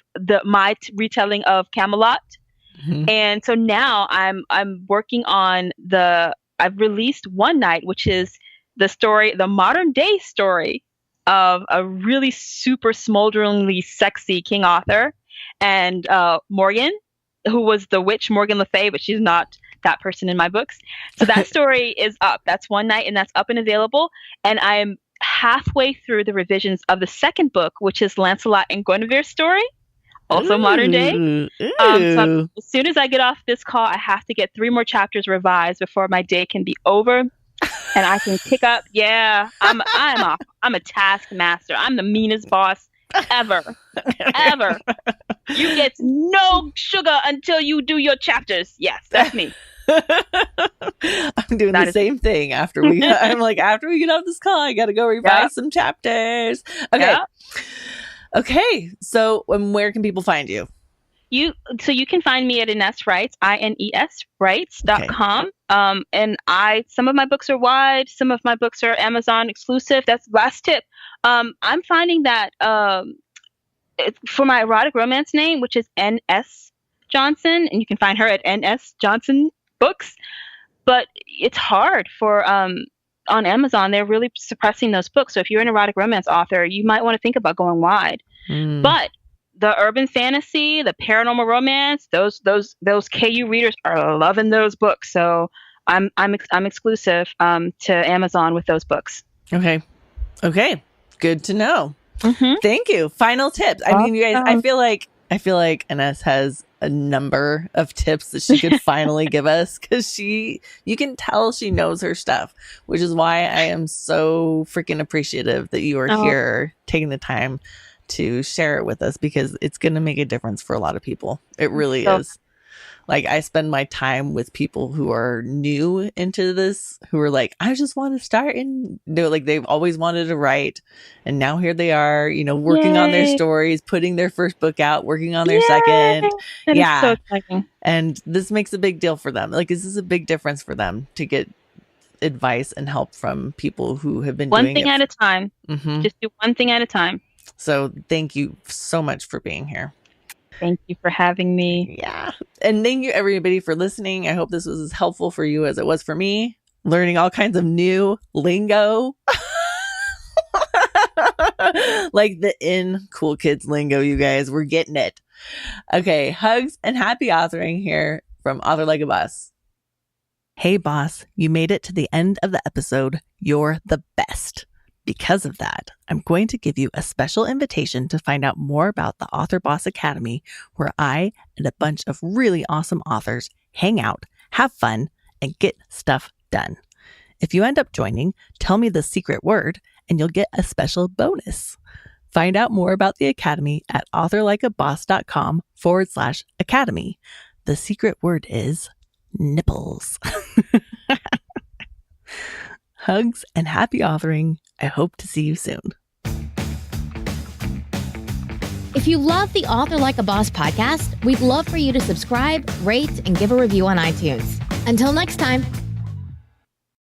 Speaker 1: my retelling of Camelot. And so now I'm working on I've released One Night, which is the modern day story of a really super smolderingly sexy King Arthur and Morgan, who was the witch Morgan Le Fay, but she's not that person in my books. So that story is up. That's one night, and that's up and available. And I am halfway through the revisions of the second book, which is Lancelot and Guinevere's story, also modern day. So as soon as I get off this call, I have to get 3 more chapters revised before my day can be over, and I can pick up. Yeah, I'm a taskmaster. I'm the meanest boss ever. You get no sugar until you do your chapters. Yes, that's me.
Speaker 3: I'm doing the same thing after we get off this call. I gotta go revise some chapters. Okay.
Speaker 1: Yeah.
Speaker 3: Okay. So where can people find you?
Speaker 1: You can find me at Ines Writes, INES Writes.com. And some of my books are wide, some of my books are Amazon exclusive. That's the last tip. I'm finding that for my erotic romance name, which is N.S. Johnson, and you can find her at N.S. Johnson Books, but it's hard for on Amazon. They're really suppressing those books. So if you're an erotic romance author, you might want to think about going wide. But the urban fantasy, the paranormal romance, those KU readers are loving those books. So I'm exclusive to Amazon with those books.
Speaker 3: Okay, good to know.
Speaker 1: Mm-hmm.
Speaker 3: Thank you. Final tips. I mean, you guys, I feel like Ines has a number of tips that she could finally give us, because you can tell she knows her stuff, which is why I am so freaking appreciative that you are here taking the time to share it with us, because it's going to make a difference for a lot of people. It really is. Like, I spend my time with people who are new into this, who are like, I just want to start, and they've always wanted to write, and now here they are, working on their stories, putting their first book out, working on their second.
Speaker 1: That is so exciting.
Speaker 3: And this makes a big deal for them. Like, this is a big difference for them to get advice and help from people who have been doing it.
Speaker 1: One thing at a time. Mm-hmm. Just do one thing at a time.
Speaker 3: So thank you so much for being here.
Speaker 1: Thank you for having me.
Speaker 3: Yeah. And thank you, everybody, for listening. I hope this was as helpful for you as it was for me, learning all kinds of new lingo. Like the cool kids lingo, you guys. We're getting it. Okay. Hugs and happy authoring here from Author Like a Boss. Hey, boss. You made it to the end of the episode. You're the best. Because of that, I'm going to give you a special invitation to find out more about the Author Boss Academy, where I and a bunch of really awesome authors hang out, have fun, and get stuff done. If you end up joining, tell me the secret word, and you'll get a special bonus. Find out more about the Academy at authorlikeaboss.com/academy. The secret word is nipples. Hugs and happy authoring. I hope to see you soon.
Speaker 2: If you love the Author Like a Boss podcast, we'd love for you to subscribe, rate, and give a review on iTunes. Until next time.